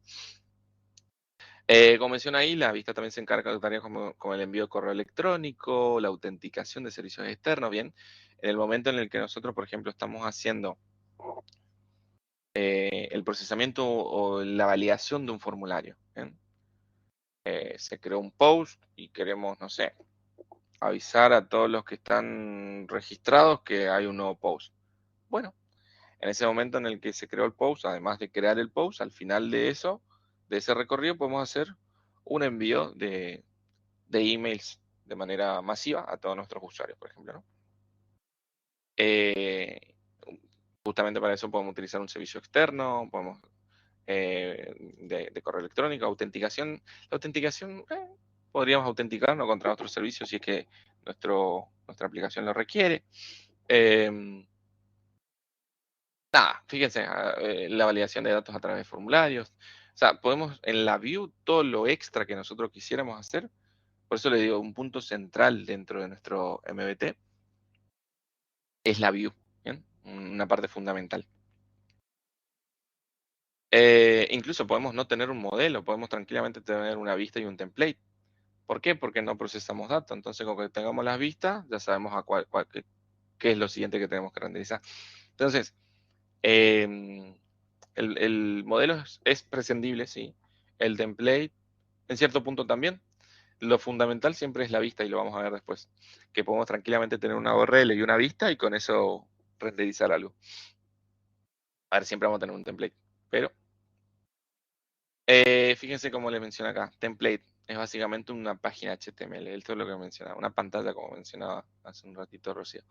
Como menciona ahí, la vista también se encarga de tareas como el envío de correo electrónico, la autenticación de servicios externos, ¿bien? En el momento en el que nosotros, por ejemplo, estamos haciendo el procesamiento o la validación de un formulario, ¿bien? Se creó un post y queremos, no sé, avisar a todos los que están registrados que hay un nuevo post. Bueno, en ese momento en el que se creó el post, además de crear el post, al final de eso, de ese recorrido, podemos hacer un envío de emails de manera masiva a todos nuestros usuarios, por ejemplo, ¿no? Justamente para eso podemos utilizar un servicio externo, podemos de correo electrónico, autenticación. La autenticación, podríamos autenticarnos contra otros servicios si es que nuestra aplicación lo requiere. Nada, fíjense, la validación de datos a través de formularios. O sea, podemos en la view todo lo extra que nosotros quisiéramos hacer. Por eso le digo, un punto central dentro de nuestro MVT es la view, ¿bien? Una parte fundamental. Incluso podemos no tener un modelo, podemos tranquilamente tener una vista y un template. ¿Por qué? Porque no procesamos datos. Entonces, con que tengamos las vistas, ya sabemos qué es lo siguiente que tenemos que renderizar. Entonces, el modelo es prescindible, sí. El template, en cierto punto también. Lo fundamental siempre es la vista y lo vamos a ver después. Que podemos tranquilamente tener una URL y una vista y con eso renderizar algo. A ver, siempre vamos a tener un template. Pero, fíjense cómo le menciona acá. Template es básicamente una página HTML. Esto es lo que mencionaba. Una pantalla, como mencionaba hace un ratito Rocío.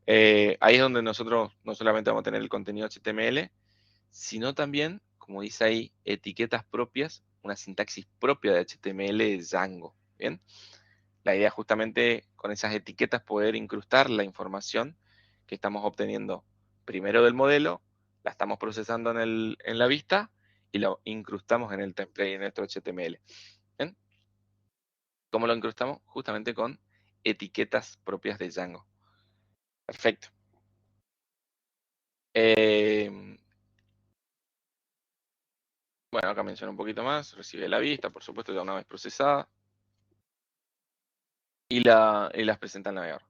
Ahí es donde nosotros no solamente vamos a tener el contenido HTML, sino también, como dice ahí, etiquetas propias, una sintaxis propia de HTML de Django. ¿Bien? La idea es justamente con esas etiquetas poder incrustar la información que estamos obteniendo primero del modelo, la estamos procesando en la vista y lo incrustamos en el template, en nuestro HTML. ¿Bien? ¿Cómo lo incrustamos? Justamente con etiquetas propias de Django. Perfecto. Bueno, acá menciona un poquito más. Recibe la vista, por supuesto, ya una vez procesada. Y las presenta al navegador.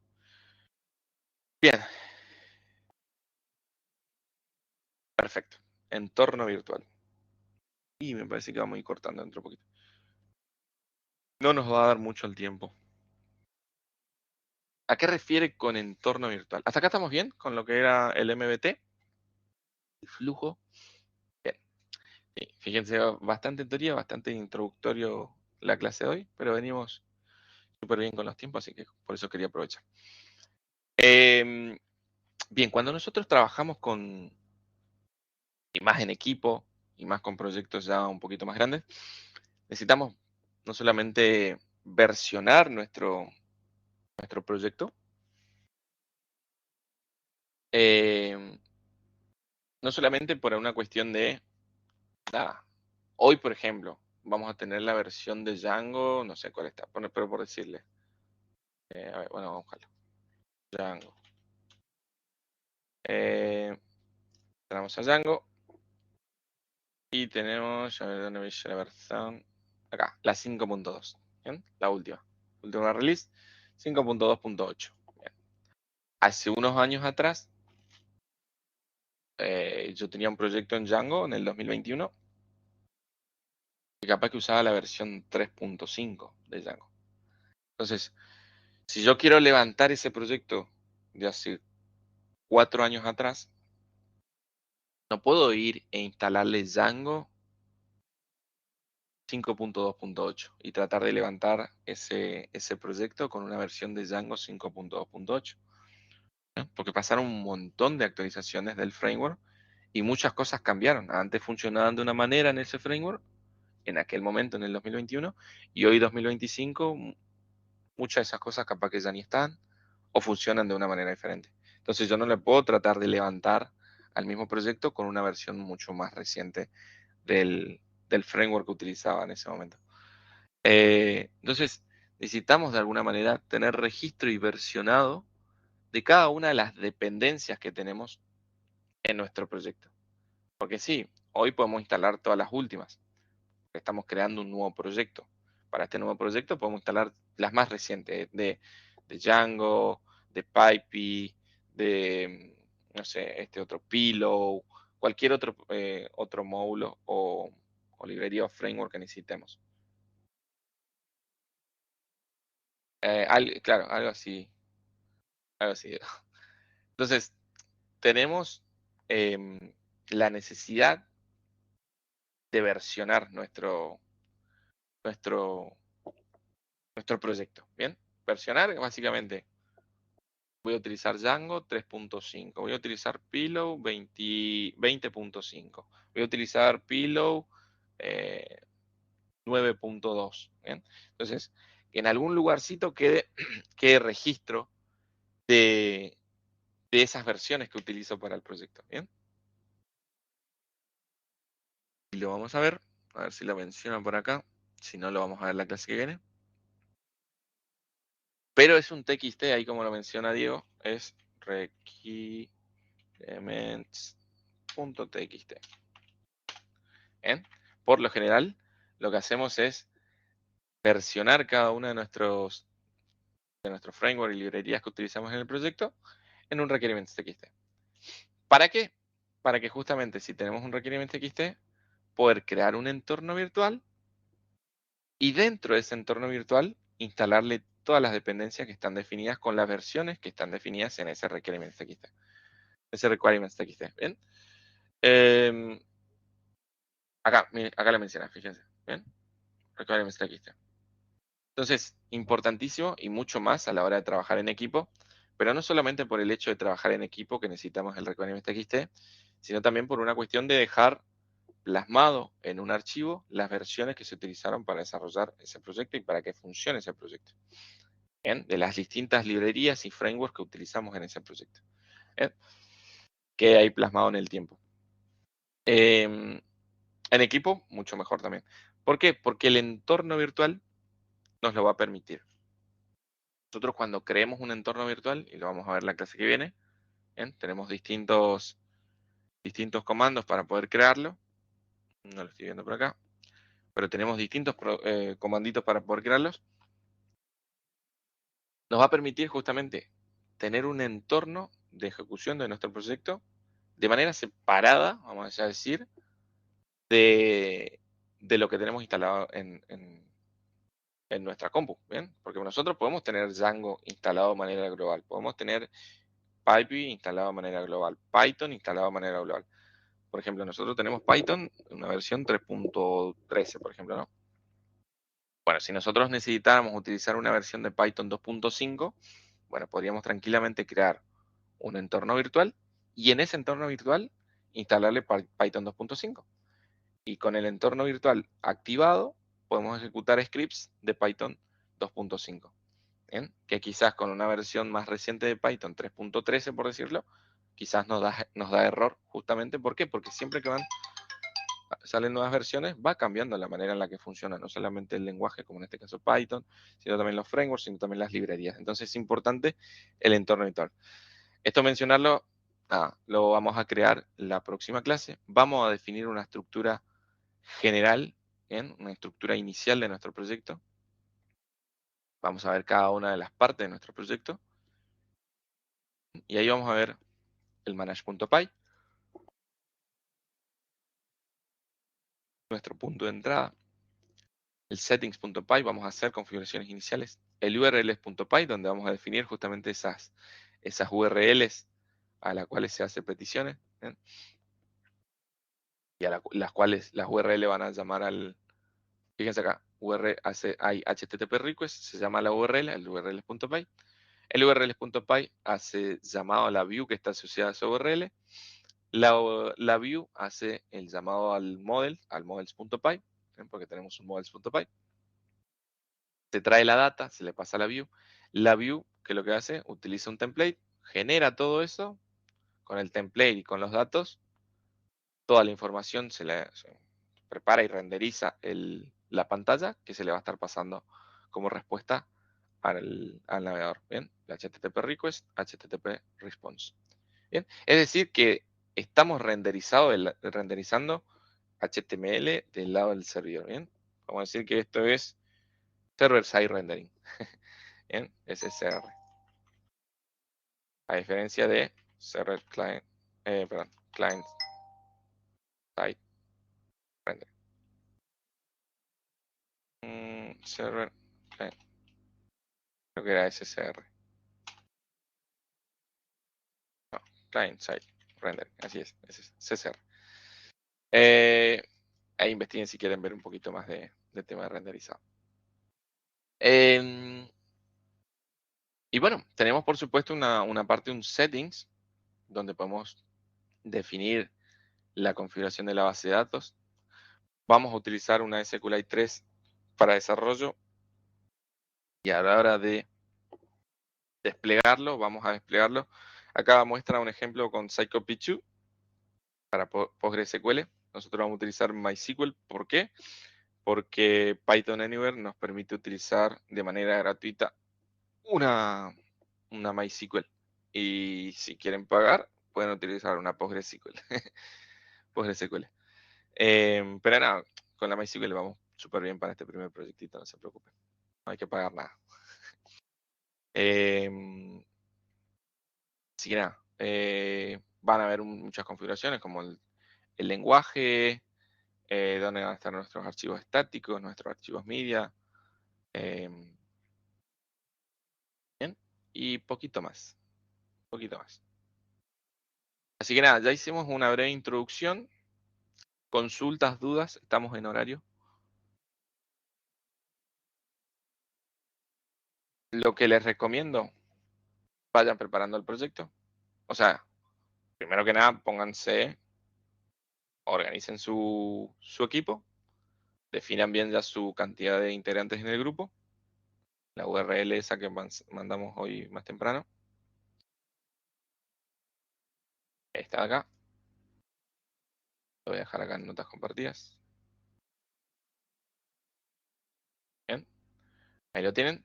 Bien. Perfecto. Entorno virtual. Y me parece que vamos a ir cortando dentro de poquito. No nos va a dar mucho el tiempo. ¿A qué refiere con entorno virtual? ¿Hasta acá estamos bien con lo que era el MVT? El flujo. Bien. Sí, fíjense, bastante teoría, bastante introductorio la clase de hoy, pero venimos súper bien con los tiempos, así que por eso quería aprovechar. Bien, cuando nosotros trabajamos con más en equipo, y más con proyectos ya un poquito más grandes, necesitamos no solamente versionar nuestro proyecto, no solamente por una cuestión de, hoy por ejemplo, vamos a tener la versión de Django, no sé cuál está, pero por decirle, a ver, bueno, vamos a buscarlo, Django. Entramos a Django y tenemos, a ver dónde veis la versión, acá, la 5.2, ¿bien? La última release, 5.2.8. Hace unos años atrás, yo tenía un proyecto en Django en el 2021 y capaz que usaba la versión 3.5 de Django. Entonces, si yo quiero levantar ese proyecto de hace 4 años atrás, no puedo ir e instalarle Django 5.2.8 y tratar de levantar ese proyecto con una versión de Django 5.2.8, ¿no? Porque pasaron un montón de actualizaciones del framework y muchas cosas cambiaron. Antes funcionaban de una manera en ese framework, en aquel momento, en el 2021, y hoy 2025, muchas de esas cosas capaz que ya ni están o funcionan de una manera diferente. Entonces yo no le puedo tratar de levantar al mismo proyecto con una versión mucho más reciente del framework que utilizaba en ese momento. Entonces, necesitamos de alguna manera tener registro y versionado de cada una de las dependencias que tenemos en nuestro proyecto. Porque sí, hoy podemos instalar todas las últimas. Estamos creando un nuevo proyecto. Para este nuevo proyecto podemos instalar las más recientes de Django, de Pipey, de, no sé, este otro Pillow, cualquier otro módulo o librería o framework que necesitemos. Claro, algo así. Algo así. Entonces, tenemos la necesidad de versionar nuestro, nuestro proyecto. ¿Bien? Versionar, básicamente, voy a utilizar Django 3.5, voy a utilizar Pillow 20.5, voy a utilizar Pillow 9.2. ¿Bien? Entonces, en algún lugarcito quede registro de esas versiones que utilizo para el proyecto. ¿Bien? Y lo vamos a ver si lo menciona por acá. Si no, lo vamos a ver la clase que viene. Pero es un TXT, ahí como lo menciona Diego, es requirements.txt. ¿Bien? Por lo general, lo que hacemos es versionar cada uno de nuestros framework y librerías que utilizamos en el proyecto en un requirements.txt. ¿Para qué? Para que justamente si tenemos un requirements.txt, poder crear un entorno virtual y dentro de ese entorno virtual instalarle todas las dependencias que están definidas con las versiones que están definidas en ese requirements.txt. ¿Bien? Acá le menciona, fíjense. ¿Bien? Requirements.txt. Entonces, importantísimo y mucho más a la hora de trabajar en equipo, pero no solamente por el hecho de trabajar en equipo que necesitamos el requirements.txt, sino también por una cuestión de dejar plasmado en un archivo las versiones que se utilizaron para desarrollar ese proyecto y para que funcione ese proyecto. ¿Bien? De las distintas librerías y frameworks que utilizamos en ese proyecto. ¿Bien? Queda ahí plasmado en el tiempo. En equipo, mucho mejor también. ¿Por qué? Porque el entorno virtual nos lo va a permitir. Nosotros cuando creemos un entorno virtual, y lo vamos a ver la clase que viene, ¿bien? Tenemos distintos comandos para poder crearlo. No lo estoy viendo por acá. Pero tenemos distintos comanditos para poder crearlos. Nos va a permitir justamente tener un entorno de ejecución de nuestro proyecto de manera separada, vamos a decir, de lo que tenemos instalado en nuestra compu, ¿bien? Porque nosotros podemos tener Django instalado de manera global, podemos tener Pipey instalado de manera global, Python instalado de manera global. Por ejemplo, nosotros tenemos Python en una versión 3.13, por ejemplo, ¿no? Bueno, si nosotros necesitáramos utilizar una versión de Python 2.5, bueno, podríamos tranquilamente crear un entorno virtual y en ese entorno virtual instalarle Python 2.5. Y con el entorno virtual activado, podemos ejecutar scripts de Python 2.5. Que quizás con una versión más reciente de Python 3.13, por decirlo, quizás nos da error justamente. ¿Por qué? Porque siempre que salen nuevas versiones, va cambiando la manera en la que funciona, no solamente el lenguaje, como en este caso Python, sino también los frameworks, sino también las librerías. Entonces es importante el entorno virtual. Esto mencionarlo, lo vamos a crear la próxima clase. Vamos a definir una estructura general, una estructura inicial de nuestro proyecto. Vamos a ver cada una de las partes de nuestro proyecto. Y ahí vamos a ver el manage.py, nuestro punto de entrada. El settings.py, vamos a hacer configuraciones iniciales. El urls.py, donde vamos a definir justamente esas URLs a las cuales se hace peticiones. Y a las cuales las URL van a llamar al, fíjense acá, hay HTTP request, se llama la URL, el urls.py. El urls.py hace llamado a la view que está asociada a esa URL. La view hace el llamado al models.py, porque tenemos un models.py. Se trae la data, se le pasa a la view. La view, que lo que hace, utiliza un template, genera todo eso con el template y con los datos. Toda la información se prepara y renderiza la pantalla que se le va a estar pasando como respuesta al navegador. Bien, el HTTP request, HTTP response. Bien, es decir que estamos renderizando HTML del lado del servidor. Bien, vamos a decir que esto es server-side rendering. Bien, SSR. A diferencia de server client, client side rendering. Server client. Creo que era SSR. No, client side rendering. Así es CSR. Ahí investiguen si quieren ver un poquito más de tema de renderizado. Y bueno, tenemos por supuesto una parte, un settings, donde podemos definir la configuración de la base de datos. Vamos a utilizar una SQLite 3 para desarrollo. Y a la hora de desplegarlo, vamos a desplegarlo. Acá muestra un ejemplo con Scikit-2 para PostgreSQL. Nosotros vamos a utilizar MySQL. ¿Por qué? Porque Python Anywhere nos permite utilizar de manera gratuita una MySQL. Y si quieren pagar, pueden utilizar una PostgreSQL. PostgreSQL. Pero nada, con la MySQL vamos súper bien para este primer proyectito, no se preocupen. No hay que pagar nada. Así que nada, van a haber muchas configuraciones como el lenguaje, donde van a estar nuestros archivos estáticos, nuestros archivos media, bien, y poquito más. Así que nada, ya hicimos una breve introducción. Consultas, dudas, estamos en horario. Lo que les recomiendo, vayan preparando el proyecto. O sea, primero que nada, organicen su equipo, definan bien ya su cantidad de integrantes en el grupo, la URL esa que mandamos hoy más temprano. Está acá. Lo voy a dejar acá en notas compartidas. Bien, ahí lo tienen.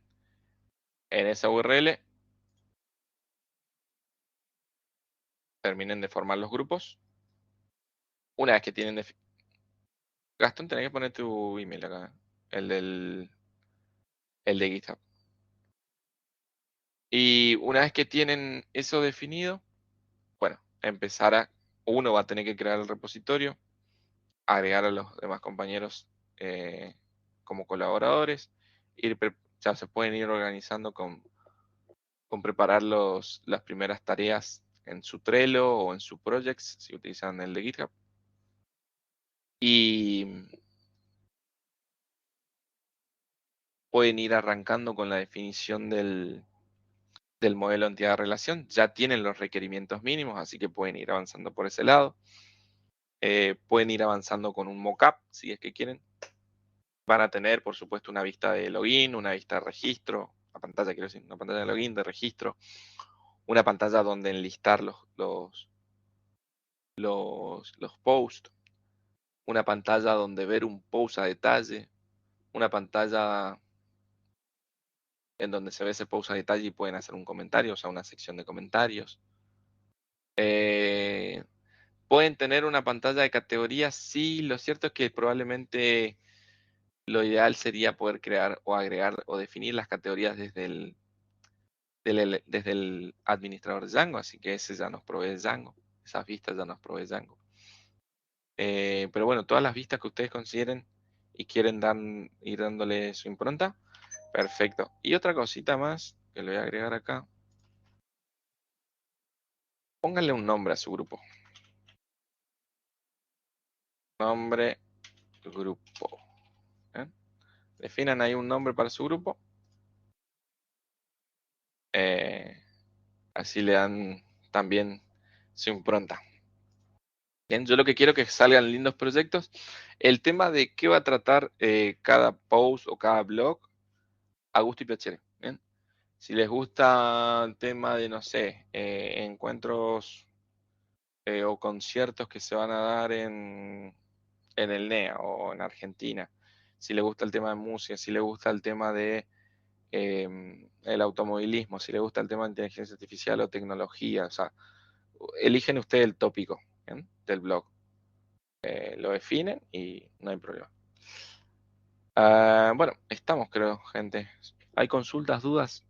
En esa URL terminen de formar los grupos. Una vez que tienen Gastón, tenés que poner tu email acá, el de GitHub. Y una vez que tienen eso definido, bueno, uno va a tener que crear el repositorio, agregar a los demás compañeros como colaboradores, ya se pueden ir organizando con preparar las primeras tareas en su Trello o en su Projects, si utilizan el de GitHub. Y pueden ir arrancando con la definición del modelo entidad-relación. Ya tienen los requerimientos mínimos, así que pueden ir avanzando por ese lado. Pueden ir avanzando con un mockup, si es que quieren. Van a tener, por supuesto, una vista de login, una vista de registro, una pantalla, quiero decir, una pantalla de login, de registro, una pantalla donde enlistar los posts, una pantalla donde ver un post a detalle, una pantalla en donde se ve ese post a detalle y pueden hacer un comentario, o sea, una sección de comentarios. Pueden tener una pantalla de categorías, sí, lo cierto es que probablemente lo ideal sería poder crear o agregar o definir las categorías desde el administrador de Django, así que ese ya nos provee Django, esas vistas ya nos provee Django. Pero bueno, todas las vistas que ustedes consideren y quieren ir dándole su impronta, perfecto. Y otra cosita más que le voy a agregar acá. Pónganle un nombre a su grupo. Nombre grupo. ¿eh? Definan ahí un nombre para su grupo. Así le dan también su impronta. Bien, yo lo que quiero es que salgan lindos proyectos. El tema de qué va a tratar cada post o cada blog, a gusto y piacere. Bien. Si les gusta el tema de, no sé, encuentros o conciertos que se van a dar en el NEA o en Argentina, si les gusta el tema de música, si les gusta el tema de el automovilismo, si les gusta el tema de inteligencia artificial o tecnología, o sea, eligen ustedes el tópico, ¿bien? Del blog. Lo definen y no hay problema. Bueno, estamos, creo, gente. ¿Hay consultas, dudas?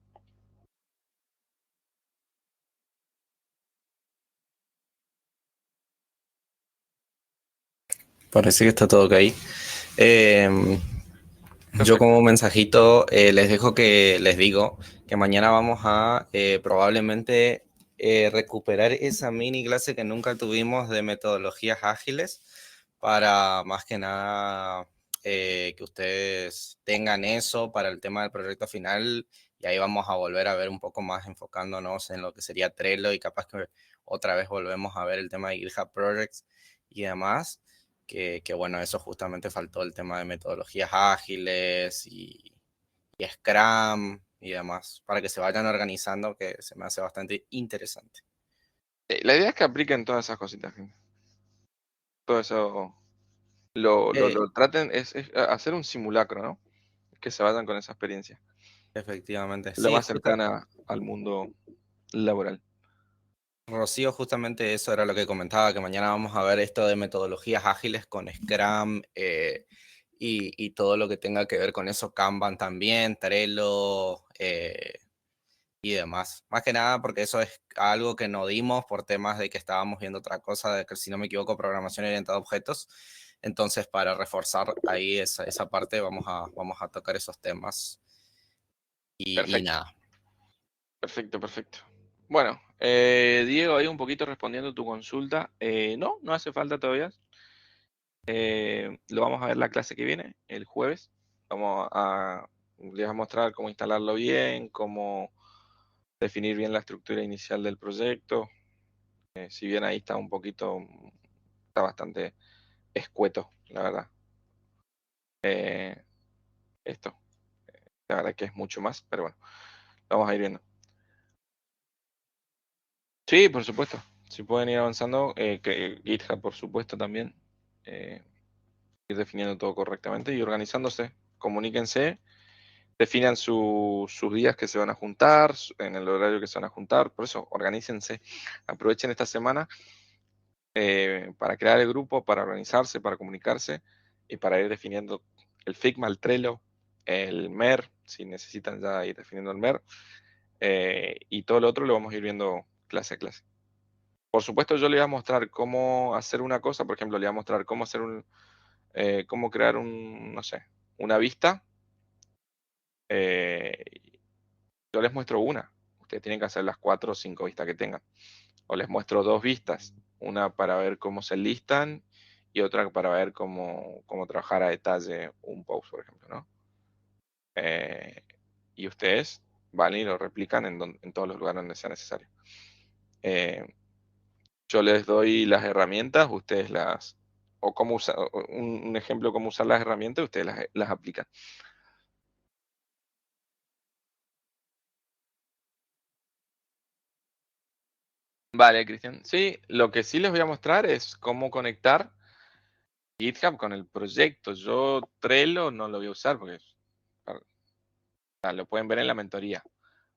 Parece que está todo ok. Yo Perfecto. como mensajito les dejo que les digo que mañana vamos a probablemente recuperar esa mini clase que nunca tuvimos de metodologías ágiles para más que nada que ustedes tengan eso para el tema del proyecto final y ahí vamos a volver a ver un poco más enfocándonos en lo que sería Trello y capaz que otra vez volvemos a ver el tema de GitHub Projects y demás. Que bueno, eso justamente faltó el tema de metodologías ágiles y Scrum y demás, para que se vayan organizando, que se me hace bastante interesante. La idea es que apliquen todas esas cositas, gente. Todo eso lo traten, es hacer un simulacro, ¿no? Que se vayan con esa experiencia. Efectivamente, Lo sí, más cercana al mundo laboral. Rocío, justamente eso era lo que comentaba, que mañana vamos a ver esto de metodologías ágiles con Scrum y todo lo que tenga que ver con eso, Kanban también, Trello y demás. Más que nada porque eso es algo que no dimos por temas de que estábamos viendo otra cosa, de que si no me equivoco, programación orientada a objetos. Entonces, para reforzar ahí esa parte, vamos a tocar esos temas. Y Perfecto, nada. perfecto, perfecto. Bueno, Diego, ahí un poquito respondiendo tu consulta. No hace falta todavía. Lo vamos a ver la clase que viene, el jueves. Les voy a mostrar cómo instalarlo bien, cómo definir bien la estructura inicial del proyecto. Si bien ahí está bastante escueto, la verdad. Esto, la verdad que es mucho más, pero bueno, lo vamos a ir viendo. Sí, por supuesto. Si pueden ir avanzando, que GitHub, por supuesto, también. Ir definiendo todo correctamente y organizándose. Comuníquense, definan sus días que se van a juntar, en el horario que se van a juntar. Por eso, organícense. Aprovechen esta semana para crear el grupo, para organizarse, para comunicarse y para ir definiendo el Figma, el Trello, el MER, si necesitan ya ir definiendo el MER. Y todo lo otro lo vamos a ir viendo clase a clase. Por supuesto, yo le voy a mostrar cómo hacer una cosa, por ejemplo, le voy a mostrar cómo crear no sé, una vista. Eh, yo les muestro una. Ustedes tienen que hacer las 4 o 5 vistas que tengan. O les muestro 2 vistas. Una para ver cómo se listan y otra para ver cómo trabajar a detalle un post, por ejemplo, ¿no? Y ustedes van y lo replican en todos los lugares donde sea necesario. Yo les doy las herramientas, ustedes o cómo usar, un ejemplo de cómo usar las herramientas, ustedes las aplican. Vale, Cristian. Sí, lo que sí les voy a mostrar es cómo conectar GitHub con el proyecto. Yo Trello no lo voy a usar porque lo pueden ver en la mentoría.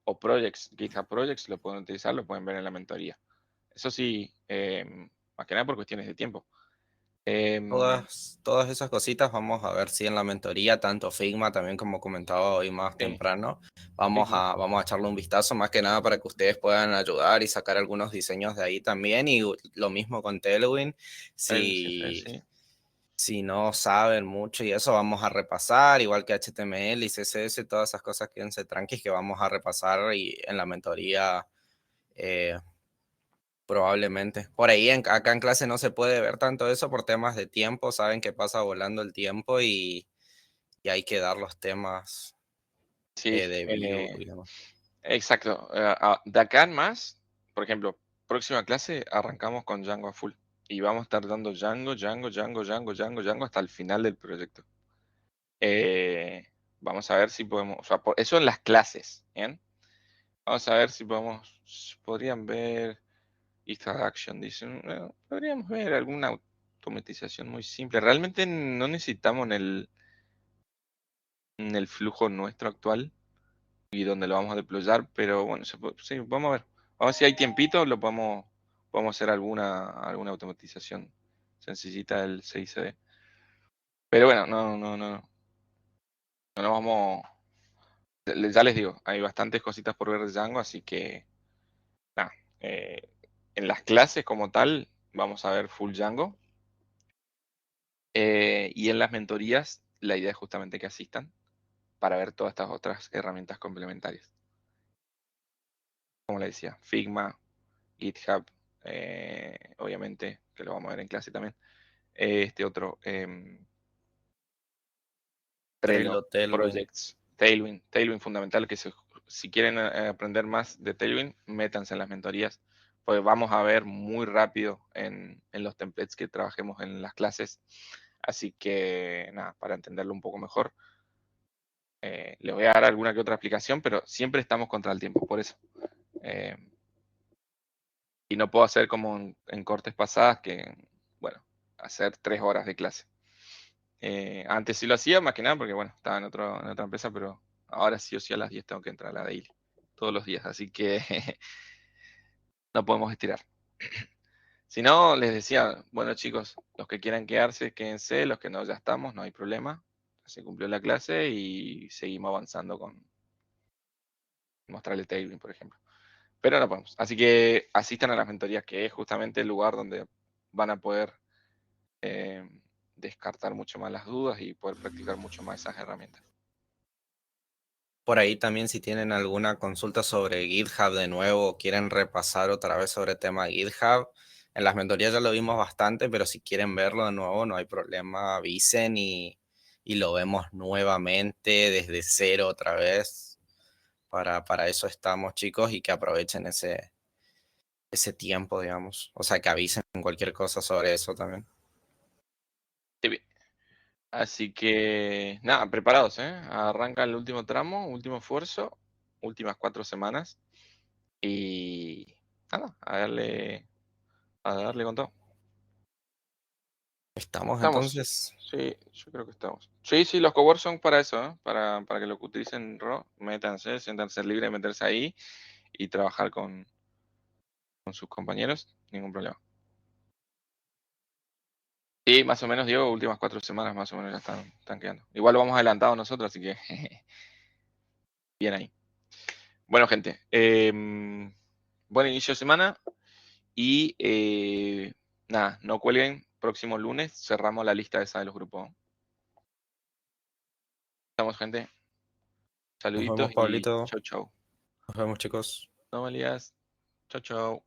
O Projects, GitHub Projects lo pueden utilizar, lo pueden ver en la mentoría. Eso sí, más que nada por cuestiones de tiempo. Todas esas cositas vamos a ver si en la mentoría, tanto Figma también como comentaba hoy más Sí, temprano, vamos Figma. a echarle un vistazo más que nada para que ustedes puedan ayudar y sacar algunos diseños de ahí también. Y lo mismo con Tailwind. Tailwind CSS, Si, sí. si no saben mucho y eso, vamos a repasar, igual que HTML y CSS, todas esas cosas quédense tranquis que vamos a repasar y en la mentoría. Probablemente. Por ahí acá en clase no se puede ver tanto eso por temas de tiempo, saben que pasa volando el tiempo y hay que dar los temas Sí, de view y demás. exacto. De acá en más, por ejemplo, próxima clase arrancamos con Django a full. Y vamos a estar dando Django hasta el final del proyecto. Vamos a ver si podemos, o sea, eso en las clases, ¿bien? Vamos a ver si podrían ver Action, dicen, podríamos ver alguna automatización muy simple. Realmente no necesitamos en el flujo nuestro actual y donde lo vamos a deployar, pero bueno, sí, vamos a ver. Vamos a ver si hay tiempito, podemos hacer alguna automatización sencillita del CICD. Pero bueno, no nos vamos. Ya les digo, hay bastantes cositas por ver de Django, así que nada, en las clases como tal vamos a ver full Django. Y en las mentorías la idea es justamente que asistan para ver todas estas otras herramientas complementarias. Como le decía, Figma, GitHub, obviamente, que lo vamos a ver en clase también. Este otro, Trello, Trello, Tailwind. Projects, Tailwind fundamental, que si quieren aprender más de Tailwind, métanse en las mentorías, pues vamos a ver muy rápido en los templates que trabajemos en las clases. Así que nada, para entenderlo un poco mejor, les voy a dar alguna que otra explicación, pero siempre estamos contra el tiempo, por eso. Eh, y no puedo hacer como en cortes pasadas, que, bueno, hacer 3 horas de clase. Antes sí lo hacía, más que nada, porque bueno, estaba en otra empresa, pero ahora sí o sí a las 10 tengo que entrar a la daily, todos los días, así que no podemos estirar. Si no, les decía, bueno chicos, los que quieran quedarse, quédense, los que no, ya estamos, no hay problema. Se cumplió la clase y seguimos avanzando con mostrarle Tailwind, por ejemplo. Pero no podemos. Así que asistan a las mentorías, que es justamente el lugar donde van a poder eh, descartar mucho más las dudas y poder practicar mucho más esas herramientas. Por ahí también si tienen alguna consulta sobre GitHub de nuevo o quieren repasar otra vez sobre el tema de GitHub, en las mentorías ya lo vimos bastante, pero si quieren verlo de nuevo no hay problema, avisen y lo vemos nuevamente desde cero otra vez. Para eso estamos, chicos, y que aprovechen ese tiempo, digamos. O sea, que avisen cualquier cosa sobre eso también. Sí, bien. Así que nada, preparados, ¿eh? Arranca el último tramo, último esfuerzo, últimas 4 semanas y nada, a darle con todo. Estamos Estamos, entonces. sí, yo creo que estamos. Sí, sí, los coworks son para eso, ¿eh? Para que lo que utilicen RAW, métanse, siéntanse libres de meterse ahí y trabajar con sus compañeros, ningún problema. Sí, más o menos, Diego, últimas 4 semanas más o menos ya están quedando. Igual lo vamos adelantado nosotros, así que bien ahí. Bueno, gente, buen inicio de semana y nada, no cuelguen, próximo lunes cerramos la lista esa de los grupos. Estamos, gente. Nos Saluditos vemos, y Pablito. chau, chau. Nos vemos, chicos. No me lías. Chau, chau.